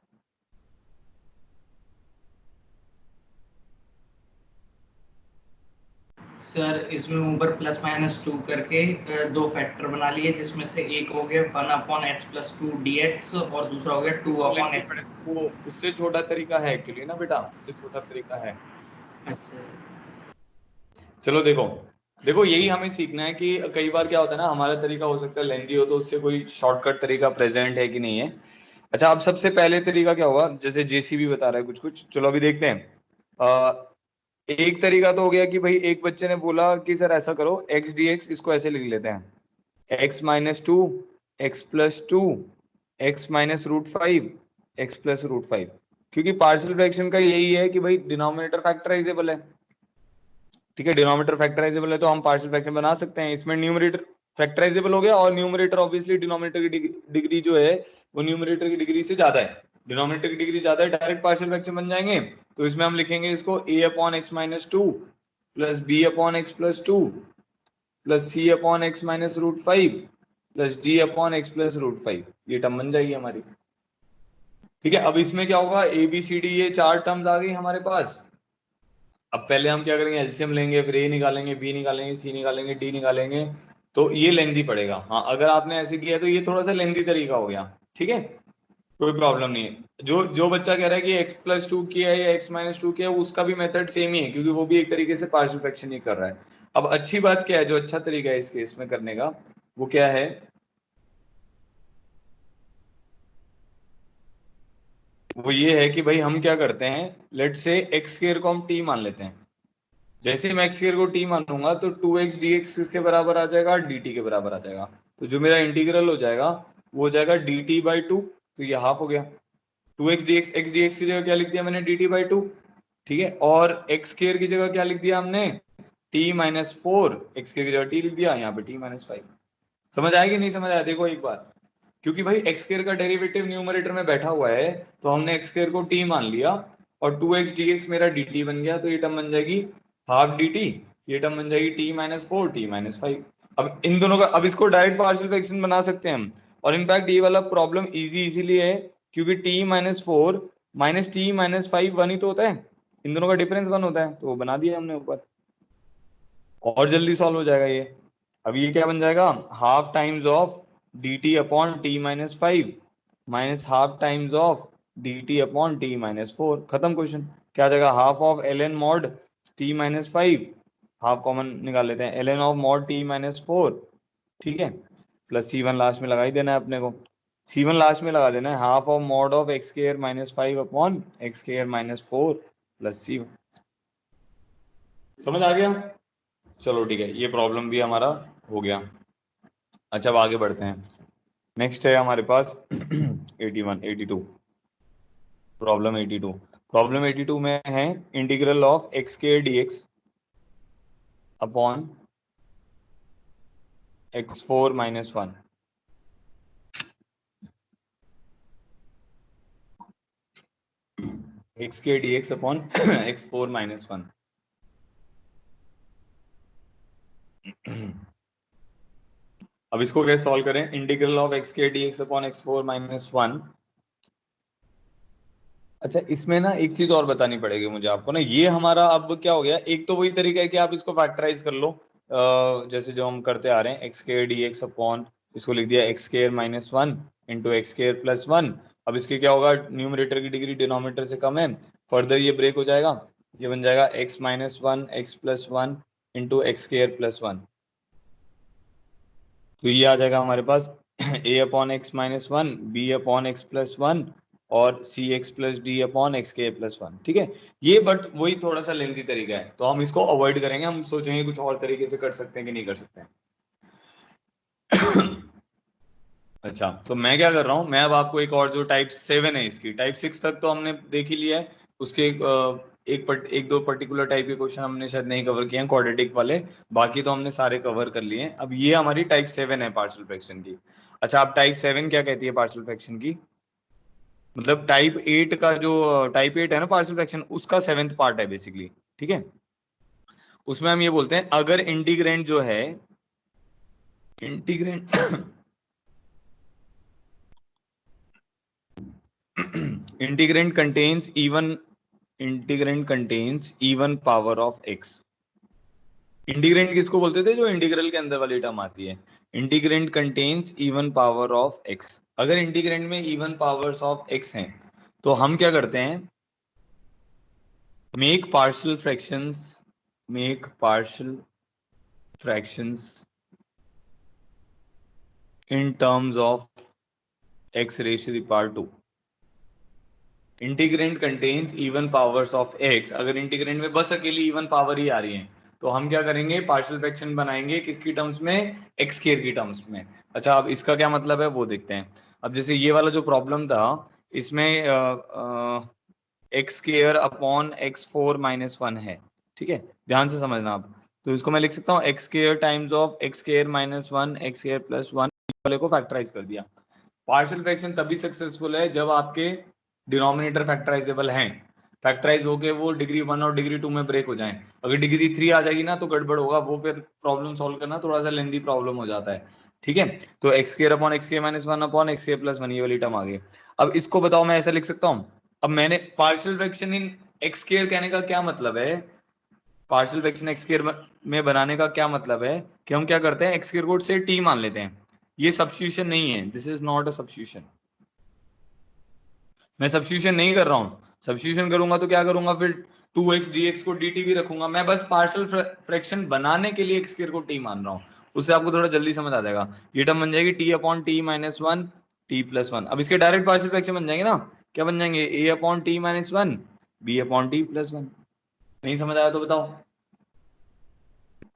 सर इसमें ऊपर +-2 करके दो फैक्टर बना लिए, जिसमें से एक हो गया 1/x + 2 dx और दूसरा हो गया लेंदी 2/x। पड़े वो, उससे छोटा तरीका है एक्चुअली ना बेटा, उससे छोटा तरीका है। अच्छा चलो देखो, देखो यही हमें सीखना है कि कई बार क्या होता है ना, हमारा तरीका हो सकता है लेंदी हो, तो उससे कोई शॉर्टकट तरीका प्रेजेंट है कि नहीं है। अच्छा अब सबसे पहले तरीका क्या होगा, जैसे जेसीबी बता रहा है कुछ कुछ, चलो अभी देखते हैं। एक तरीका तो हो गया कि भाई एक बच्चे ने बोला कि सर ऐसा करो x dx, इसको ऐसे लिख लेते हैं x-2, x+2, x-√5, x+√5। क्योंकि पार्शियल फ्रैक्शन का यही है कि भाई डिनोमिनेटर फैक्टराइजेबल है। ठीक है, डिनोमिनेटर फैक्टराइजेबल है तो हम पार्शियल फ्रैक्शन बना सकते हैं। इसमें न्यूमरेटर फैक्टराइजेबल हो गया, और न्यूमरेटर ऑब्वियसली डिनोमिनेटर की डिग्री जो है वो न्यूमरेटर की डिग्री से ज्यादा है। डिनोमिनेटर की डिग्री ज्यादा है, डायरेक्ट पार्शियल फ्रैक्शन बन जाएंगे। तो इसमें हम लिखेंगे इसको a/x-2 + b/x+2 + c/x-√5 + d/x+√5, ये टर्म बन जाएगी हमारी। ठीक है, अब इसमें क्या होगा, ए बी सी डी ये चार टर्म्स आ गई हमारे पास। अब पहले हम क्या करेंगे, एलसीएम लेंगे, फिर ए निकालेंगे, बी निकालेंगे, सी निकालेंगे, डी निकालेंगे। तो ये लेंथी पड़ेगा। हाँ अगर आपने ऐसे किया तो ये थोड़ा सा लेंथी तरीका हो गया। ठीक है, कोई प्रॉब्लम नहीं है। जो जो बच्चा कह रहा है कि x+2 किया है या x-2 किया है, उसका भी मेथड सेम ही है, क्योंकि वो भी एक तरीके से पार्शियल फ्रैक्शन ही कर रहा है। अब अच्छी बात क्या है, जो अच्छा तरीका है इस केस में करने का, वो क्या है, वो ये है कि भाई हम क्या करते हैं, लेट से एक्स स्क्वायर को हम t मान लेते हैं। जैसे मैं एक्स स्क्वायर को t मानूंगा तो 2x dx किसके बराबर आ जाएगा, dt के बराबर आ जाएगा। तो जो मेरा इंटीग्रल हो जाएगा वो हो जाएगा dt/2, तो ये हाफ हो गया। 2x dx, x dx की जगह क्या लिख दिया मैंने, dt/2। ठीक है, और एक्स स्क्वायर की जगह क्या लिख दिया हमने, t-4, एक्स स्क्वायर की जगह t लिख दिया, यहाँ पे t-5। समझ आएगी नहीं समझ आया, देखो एक बार। क्योंकि भाई एक्स स्क्वायर का डेरिवेटिव न्यूमरेटर में बैठा हुआ है, तो हमने एक्स स्क्वायर को t मान लिया, और 2x dx मेरा dt बन गया, तो ये टर्म बन जाएगी हाफ dt, ये टर्म बन जाएगी t-4 t-5। अब इन दोनों का, अब इसको डायरेक्ट पार्शियल फ्रैक्शन बना सकते हैं हम। और इनफैक्ट ये वाला प्रॉब्लम इजी इसीलिए है क्योंकि t-4 - t-5 1 ही तो होता है, इन दोनों का डिफरेंस 1 होता है, तो वो बना दिया हमने ऊपर, और जल्दी सॉल्व हो जाएगा ये। अब ये क्या बन जाएगा, half times of dt/t-5 minus half times of dt/t-4, खत्म क्वेश्चन। क्या आ जाएगा, half of ln mod t-5, half common निकाल लेते हैं, ln ऑफ mod t-4, ठीक है, प्लस c1 लास्ट में लगा ही देना है अपने को। c1 लास्ट में लगा देना है, half of mod of x²-5/x²-4 plus c1। समझ आ गया? चलो ठीक है, ये प्रॉब्लम भी हमारा हो गया। अच्छा अब आगे बढ़ते हैं। नेक्स्ट है हमारे पास 81 82, प्रॉब्लम 82। प्रॉब्लम 82 में है integral of x square d x upon x4 minus 1। X square d x upon x4 minus 1। अब इसको कैसे सॉल्व करें? Integral of x square d x upon x4 minus 1। अच्छा, इसमें ना एक चीज और बतानी पड़ेगी मुझे आपको ना, ये हमारा अब क्या हो गया, एक तो वही तरीका है कि आप इसको फैक्टराइज कर लो, जैसे जो हम करते आ रहे हैं, एक्स स्क्वायर डीएक्स अपॉन, इसको लिख दिया x square minus 1 into x square plus 1। अब इसके क्या होगा, न्यूमरेटर की डिग्री डिनोमिनेटर से कम है, फर्दर ये ब्रेक हो जाएगा, ये बन जाएगा x minus 1 x plus 1 into x square plus 1। तो ये आ जाएगा हमारे पास a upon x minus 1, B upon x plus 1 और C x plus D upon x के प्लस 1। ठीक है, ये बट वही थोड़ा सा लेंथी तरीका है, तो हम इसको अवॉइड करेंगे, हम सोचेंगे कुछ और तरीके से कर सकते हैं कि नहीं कर सकते हैं। अच्छा, तो मैं क्या कर रहा हूं, मैं अब आपको एक और जो टाइप 7 है इसकी, टाइप 6 तक तो हमने देख ही लिया है, उसके एक दो पर्टिकुलर टाइप के क्वेश्चन हमने शायद नहीं कवर किए हैं, क्वाड्रेटिक वाले, बाकी तो हमने सारे कवर कर लिए हैं। अब ये हमारी टाइप 7 है पार्शियल फ्रैक्शन की। अच्छा, अब टाइप 7 क्या कहती है पार्शियल फ्रैक्शन की? मतलब टाइप 8 का जो टाइप 8 है ना पार्शियल फ्रैक्शन, उसका 7th पार्ट है बेसिकली। ठीक है, उसमें हम ये बोलते हैं अगर इंटीग्रेंड जो है, integrand integrand contains even power of x. Integrand किसको बोलते थे? जो इंटीग्रल के अंदर वाली टर्म आती है। Integrand contains even power of x. अगर इंटीग्रेंड में इवन पावर्स ऑफ एक्स हैं तो हम क्या करते हैं, make partial fractions in terms of x raise to the power 2। Integrand contains even powers of x, अगर इंटीग्रेंड में बस अकेली इवन पावर ही आ रही है तो हम क्या करेंगे, पार्शियल फ्रैक्शन बनाएंगे किसकी टर्म्स में? एक्स स्क्वायर की टर्म्स में। अच्छा, अब इसका क्या मतलब है वो देखते हैं। अब जैसे ये वाला जो प्रॉब्लम था, इसमें x square upon x4 minus 1 है। ठीक है, ध्यान से समझना आप। तो इसको मैं लिख सकता हूँ x square times of x square minus 1 x square plus 1 वाले को फैक्टराइज कर दिया। पार्शियल फ्रैक्शन तभी सक्सेसफुल है जब आपके डिनोमिनेटर फैक्टराइजेबल हैं, फैक्टराइज होके वो डिग्री 1 और डिग्री 2 में ब्रेक हो जाएं। अगर डिग्री 3 आ जाएगी ना तो गड़बड़ होगा, वो फिर प्रॉब्लम सॉल्व करना थोड़ा सा लेंदी प्रॉब्लम हो जाता है। ठीक है, तो x square upon x square minus 1 upon x square plus 1 ये वाली टर्म आ गई। अब इसको बताओ, मैं ऐसा लिख सकता हूँ, अब मैंने partial fraction in x square कहने का क्या मतलब है, पार्शियल फ्रैक्शन एक्स स्क्वायर में बनाने का क्या मतलब है कि हम क्या करते हैं, एक्स स्क्वायर को से टी मान लेते हैं। ये सब्स्टिट्यूशन नहीं है, this is not a substitution. मैं सब्स्टिट्यूशन नहीं कर रहा हूं, सब्स्टिट्यूशन करूंगा तो क्या करूंगा, फिर 2x dx को dt भी रखूंगा। मैं बस पार्शियल फ्रैक्शन बनाने के लिए एक्स स्क्वायर को t मान रहा हूं, उससे आपको थोड़ा जल्दी समझ आ जाएगा। ये टर्म बन जाएगी t upon t minus 1 t plus 1। अब इसके डायरेक्ट पार्शियल फ्रैक्शन बन जाएंगे ना, क्या बन जाएंगे, a upon t minus 1 b upon t plus 1। नहीं समझ आया तो बताओ,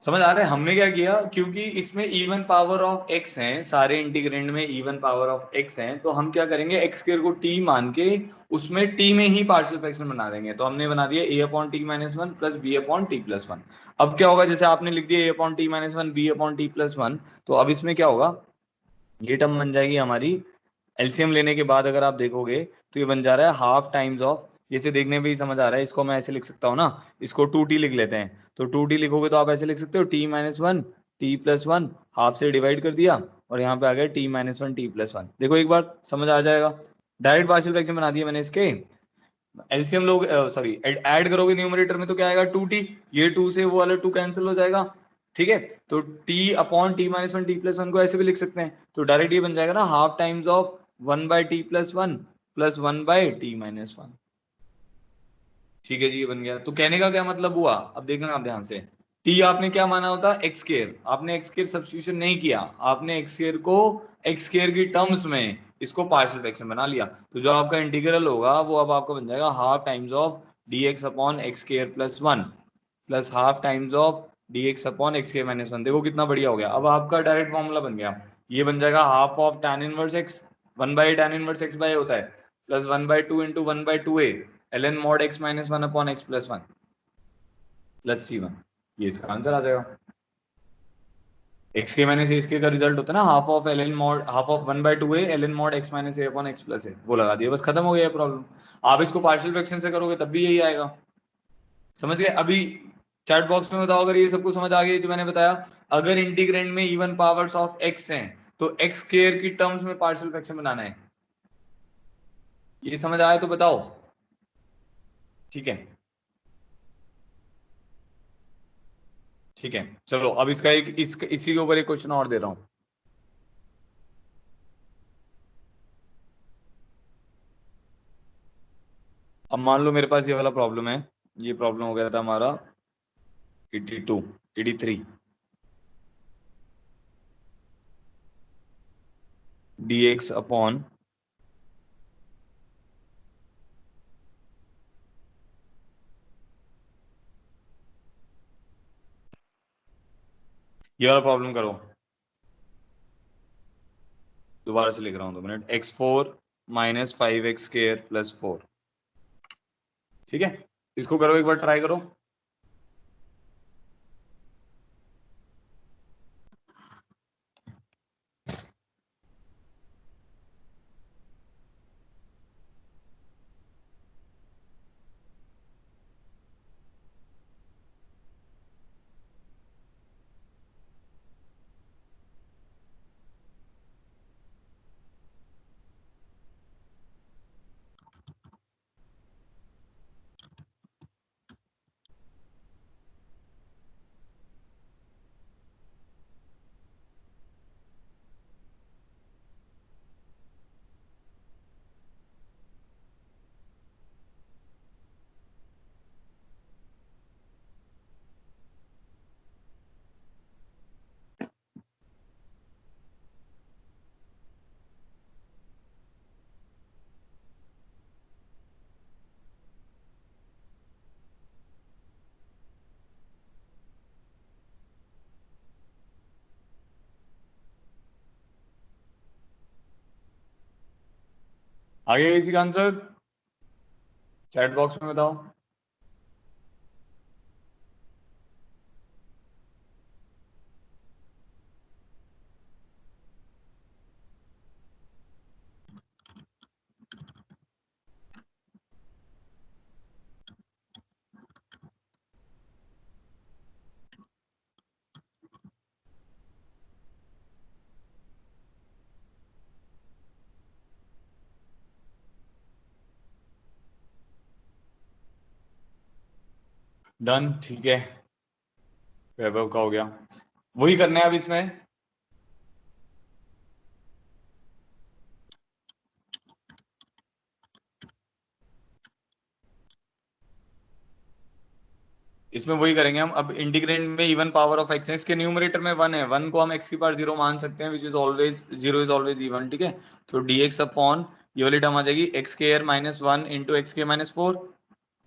समझ आ रहा है? हमने क्या किया, क्योंकि इसमें इवन पावर ऑफ x हैं, सारे इंटीग्रेंड में इवन पावर ऑफ x हैं, तो हम क्या करेंगे, एक्स स्क्वायर को t मान के उसमें t में ही पार्शियल फ्रैक्शन बना देंगे। तो हमने बना दिया a upon t minus 1 plus B upon t plus 1। अब क्या होगा, जैसे आपने लिख दिया a upon t minus 1 B upon t plus 1, तो अब इसमें क्या होगा, ये टर्म बन जाएगी हमारी, एलसीएम लेने के बाद अगर आप देखोगे तो ये बन जा रहा है हाफ टाइम्स ऑफ, जैसे देखने में ही समझ आ रहा है, इसको मैं ऐसे लिख सकता हूँ ना, इसको 2t लिख लेते हैं। तो 2t लिखोगे तो आप ऐसे लिख सकते हो t minus 1 t plus 1, half से डिवाइड कर दिया और यहाँ पे आ गया t माइनस 1 t प्लस 1। देखो एक बार समझ आ जाएगा, डायरेक्ट पार्शियल फ्रैक्शन बना दिया मैंने इसके। एलसीएम लोग सॉरी ऐड करोगे न्यूमरेटर में तो क्या आएगा, 2t, ये 2 से वो वाला 2 कैंसिल हो जाएगा। ठीक है, तो t upon t minus 1 t plus 1 को ऐसे भी लिख सकते हैं, तो डायरेक्ट ये बन जाएगा ना half times of 1 by t plus 1 plus 1 by t minus 1। ठीक है जी, ये बन गया। तो कहने का क्या मतलब हुआ, अब देखना आप ध्यान से, t आपने क्या माना होता, एक्स स्क्वायर, आपने एक्स स्क्वायर सब्स्टिट्यूशन नहीं किया, आपने एक्स स्क्वायर को एक्स स्क्वायर की टर्म्स में इसको पार्शियल फ्रैक्शन बना लिया। तो जो आपका इंटीग्रल होगा वो अब आपका बन जाएगा half times of dx upon x square plus 1 plus half times of dx upon x square minus 1। देखो कितना बढ़िया हो गया, अब आपका डायरेक्ट फॉर्मूला बन गया। ये बन जाएगा half of tan inverse x, 1 by tan inverse x by होता है, plus 1 by 2 into 1 by 2a ln mod x minus one upon x plus one plus C one, ये इसका आंसर आ जाएगा। एक्स के माइनस ए इसके का रिजल्ट होता है ना half of L N mod, half of one by two A L N mod x minus A upon x plus A, वो लगा दिया, बस खत्म हो गया प्रॉब्लम। आप इसको पार्शियल फ्रैक्शन से करोगे तब भी यही आएगा, समझ गए? अभी चैट बॉक्स में बताओ अगर ये सबको समझ आ गई जो मैंने बताया। अगर इंटीग्रेंड में इवन पावर्स ऑफ एक्स हैं तो एक्स स्क्वायर की टर्म्स में पार्शियल फ्रैक्शन बनाना है, ये समझ आया तो बताओ, ठीक है? ठीक है, चलो अब इसका एक इसी के ऊपर एक क्वेश्चन और दे रहा हूं। अब मान लो मेरे पास ये वाला प्रॉब्लम है, ये प्रॉब्लम हो गया था हमारा 82 83 dx अपॉन ये वाला प्रॉब्लम करो, दोबारा से लिख रहा हूं 2 minute. x4 minus 5x square plus 4, ठीक है? इसको करो, एक बार ट्राई करो। आगे किसी का आंसर चैट बॉक्स में बताओ। डन, ठीक है, वैभव का हो गया। वही करना है अब इसमें। इसमें वही करेंगे हम। अब इंटीग्रेंड में इवन पावर ऑफ एक्स है, इसके न्यूमरेटर में वन है, वन को हम एक्स की पावर जीरो मान सकते हैं, which is always zero is always even, ठीक है? तो dx अपॉन ये वाली टर्म आ जाएगी x square minus one into x के माइनस फोर,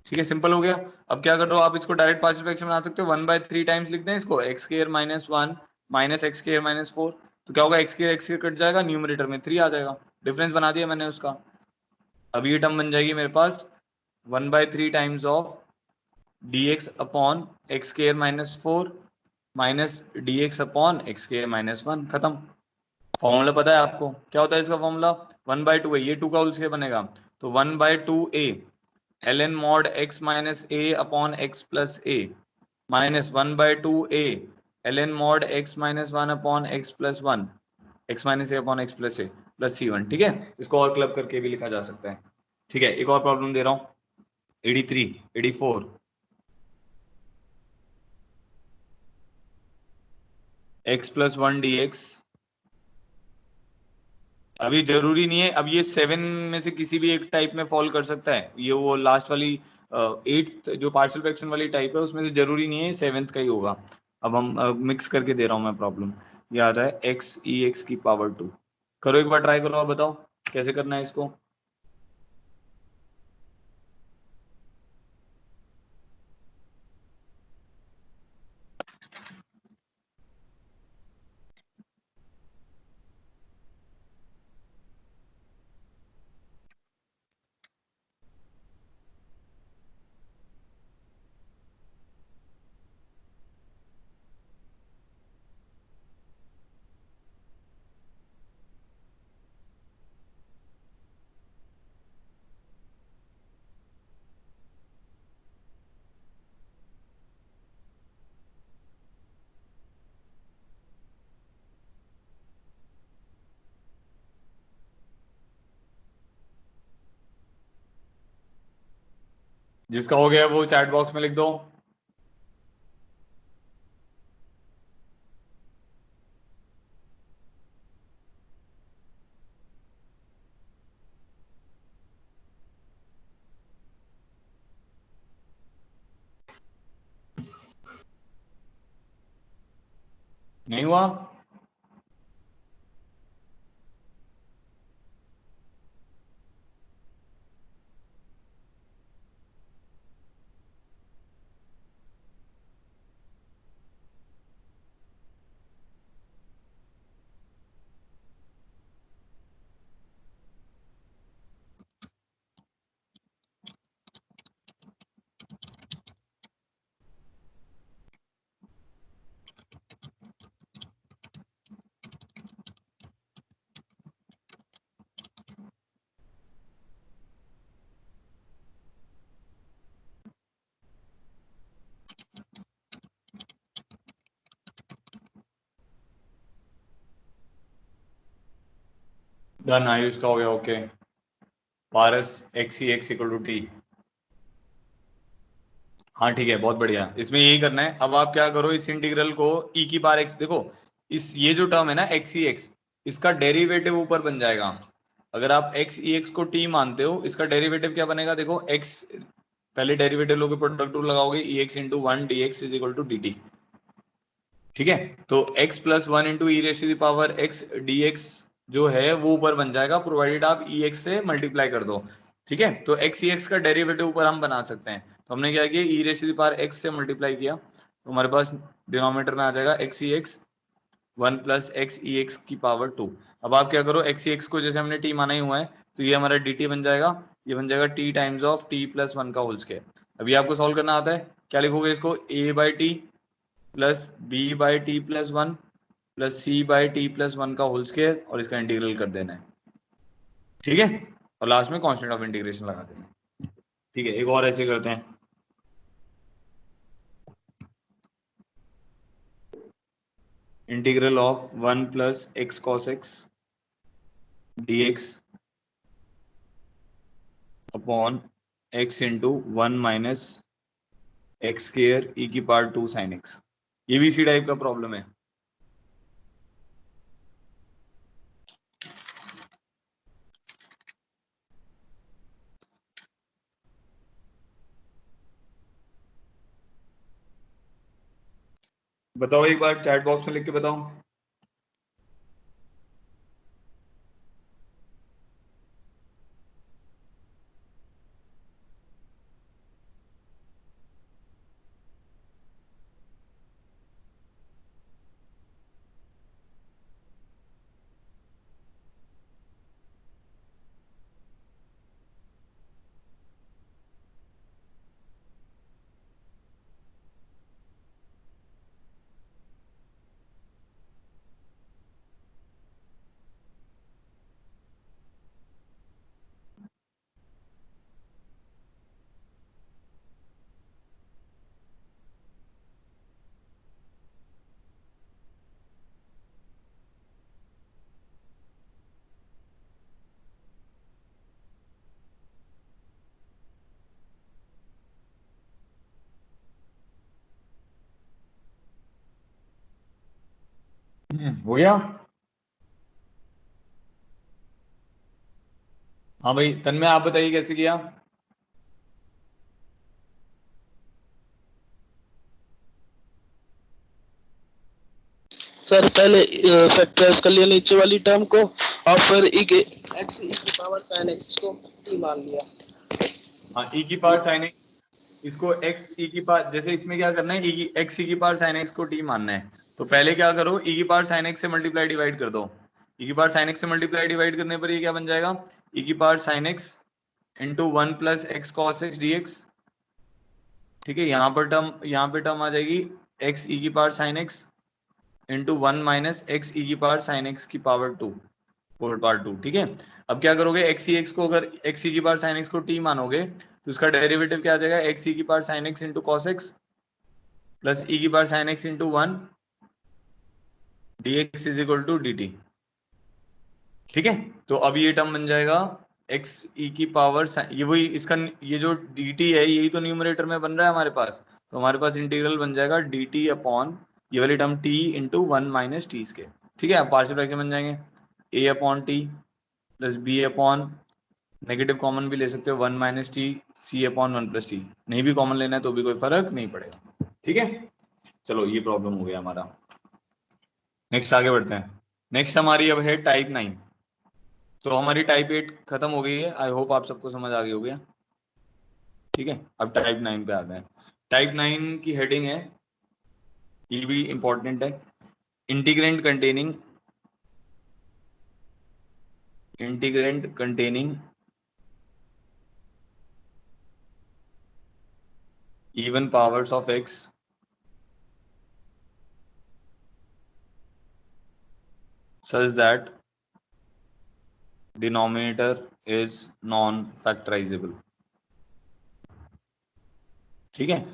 ठीक है? सिंपल हो गया। अब क्या कर रहे हो आप, इसको डायरेक्ट पार्शियल फ्रैक्शन बना सकते हो, वन बाय थ्री टाइम्स लिख दें इसको, x square minus one minus x square minus four, तो क्या होगा, एक्स स्क्वायर कट जाएगा, न्यूमरेटर में थ्री आ जाएगा, डिफरेंस बना दिया मैंने उसका। अब ये टर्म बन जाएगी मेरे पास one by three times of dx upon x square minus four minus dx upon x square minus one, खत्म। फॉर्मूला पता है आपको क्या होता है इसका formula? One by two A, ये टू का होल स्क्वायर बनेगा, तो one by two A L N mod x minus A upon x plus A minus one by two A L N mod x minus one upon x plus one x minus A upon x plus A plus C one, ठीक है? इसको और club करके भी लिखा जा सकता है, ठीक है? एक और प्रॉब्लम दे रहा हूँ 83 84 x plus one D x. अभी जरूरी नहीं है, अब ये सेवन में से किसी भी एक टाइप में फॉल कर सकता है, ये वो लास्ट वाली एट्थ जो पार्शियल फ्रैक्शन वाली टाइप है उसमें से जरूरी नहीं है सेवेंथ का ही होगा। अब हम मिक्स करके दे रहा हूँ मैं प्रॉब्लम, ये आ रहा है एक्स ई एक्स की पावर टू। करो एक बार ट्राई करो और बताओ कैसे करना है इसको। जिसका हो गया वो चैट बॉक्स में लिख दो। नहीं हुआ? डन, आयुष का हो गया okay. Paras x E x equal to t. हाँ ठीक है, बहुत बढ़िया। इसमें यही करना है। अब आप क्या करो, इस इंटीग्रल को ई की पावर एक्स, देखो इस ये जो टर्म है ना एक्स ई एक्स, इसका डेरिवेटिव ऊपर बन जाएगा। अगर आप एक्स ई एक्स को टी मानते हो, इसका डेरिवेटिव क्या बनेगा, देखो एक्स, पहले डेरिवेटिव लोगे, प्रोडक्ट रूल लगाओगे, E x into one D x is equal to D T. ठीक है, तो x plus one into E raise to the power x dx जो है वो ऊपर बन जाएगा, प्रोवाइडेड आप ex से मल्टीप्लाई कर दो। ठीक है, तो x ex का डेरिवेटिव ऊपर हम बना सकते हैं। तो हमने क्या किया, E raise to the power x से मल्टीप्लाई किया, तो हमारे पास डिनोमिनेटर में आ जाएगा x e x one plus x ई एक्स की पावर टू। अब आप क्या करो, x e x को जैसे हमने t माना ही हुआ है, तो ये हमारा dt बन जाएगा, ये बन जाएगा t times of t plus one का होल स्क्वायर। अभी आपको सॉल्व करना आता है, क्या लिखोगे इसको, a by t plus b by t plus one plus c by t plus one का होल स्क्वायर, और इसका इंटीग्रल कर देना है। ठीक है, और लास्ट में कांस्टेंट ऑफ इंटीग्रेशन लगा देना है। ठीक है, एक और ऐसे करते हैं। Integral of one plus x cos x D x upon x into one minus x square E की पावर टू साइन एक्स। ये भी इसी टाइप का प्रॉब्लम है। बताओ एक बार चैट बॉक्स में लिख के बताओ। हो गया। हाँ भाई तन्मय, आप बताइए कैसे किया। सर पहले फैक्टराइज कर लिया नीचे वाली टर्म को, और फिर ई के एक्स ई की पावर साइन एक्स को टी मान लिया। हाँ, ई की पावर साइन एक्स, इसको एक्स ई की पावर, जैसे इसमें क्या करना है, एक्स ई की पावर साइन एक्स को टी मानना है, तो पहले क्या करो, ई की पावर साइन एक्स से मल्टीप्लाई डिवाइड कर दो। ई की पावर साइन एक्स से मल्टीप्लाई डिवाइड करने पर ये क्या बन जाएगा, ई की power sine x into one plus x cos x D x. ठीक है, यहाँ पर टर्म, यहाँ पे टर्म आ जाएगी एक्स ई की power sine x into one minus x E की पावर साइन एक्स की power two whole power two. ठीक है, अब क्या करोगे, एक्स ई एक्स को, अगर एक्स ई की पावर साइन एक्स को टी मानोगे, तो इसका डेरिवेटिव क्या आ जाएगा, एक्स ई की power sine x into cos x plus E की power sine x into one D x is equal to D T. ठीक है, तो अब ये टर्म बन जाएगा एक्स ई की पावर ये वही इसका ये जो dt है यही तो न्यूमरेटर में बन रहा है हमारे पास, तो हमारे पास इंटीग्रल बन जाएगा dt अपॉन ये वाली term t into 1 minus T square. ठीक है, अब पार्शियल फ्रैक्शन बन जाएंगे a upon t plus b upon negative common भी ले सकते हो 1 minus T c upon 1 plus T, नहीं भी कॉमन लेना है तो भी कोई फर्क नहीं पड़ेगा। ठीक है, चलो ये प्रॉब्लम हो गया हमारा। नेक्स्ट आगे बढ़ते हैं। नेक्स्ट हमारी अब है टाइप 9। तो हमारी टाइप 8 खत्म हो गई है, आई होप आप सबको समझ आ गई हो गया। ठीक है, अब टाइप 9 पे आते हैं। टाइप 9 की हेडिंग है, ये भी इंपॉर्टेंट है, integrant containing even powers of x such that denominator is non-factorizable। ठीक है,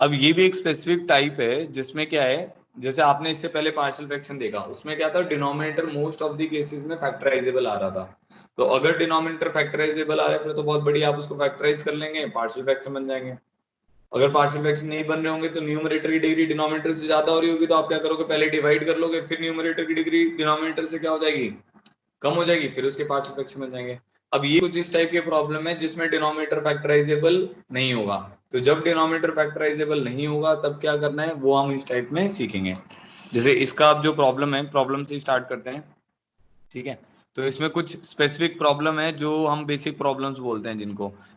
अब ये भी एक स्पेसिफिक टाइप है जिसमें क्या है, जैसे आपने इससे पहले पार्शियल फ्रैक्शन देखा, उसमें क्या था, denominator most of the cases में फैक्टराइजेबल आ रहा था। तो अगर डिनोमिनेटर फैक्टराइजेबल आ रहा है फिर तो बहुत बढ़िया, आप उसको फैक्टराइज कर लेंगे, पार्शियल फ्रैक्शन बन जाएंगे। अगर पार्शियल फ्रैक्शन नहीं बन रहे होंगे तो न्यूमरेटर की डिग्री डिनोमिनेटर से ज्यादा हो रही होगी, तो आप क्या करोगे, पहले डिवाइड कर लोगे, फिर न्यूमरेटर की डिग्री डिनोमिनेटर से क्या हो जाएगी, कम हो जाएगी, फिर उसके पार्शियल फ्रैक्शन बन जाएंगे। अब ये कुछ इस टाइप के प्रॉब्लम है जिसमें डिनोमिनेटर फैक्टराइजेबल नहीं होगा। तो जब डिनोमिनेटर फैक्टराइजेबल नहीं होगा तब क्या करना है वो हम इस टाइप में सीखेंगे। जैसे इसका अब जो प्रॉब्लम है, प्रॉब्लम से स्टार्ट करते हैं। ठीक है, तो इसमें कुछ स्पेसिफिक प्रॉब्लम है जो हम बेसिक प्रॉब्लम्स बोलते हैं,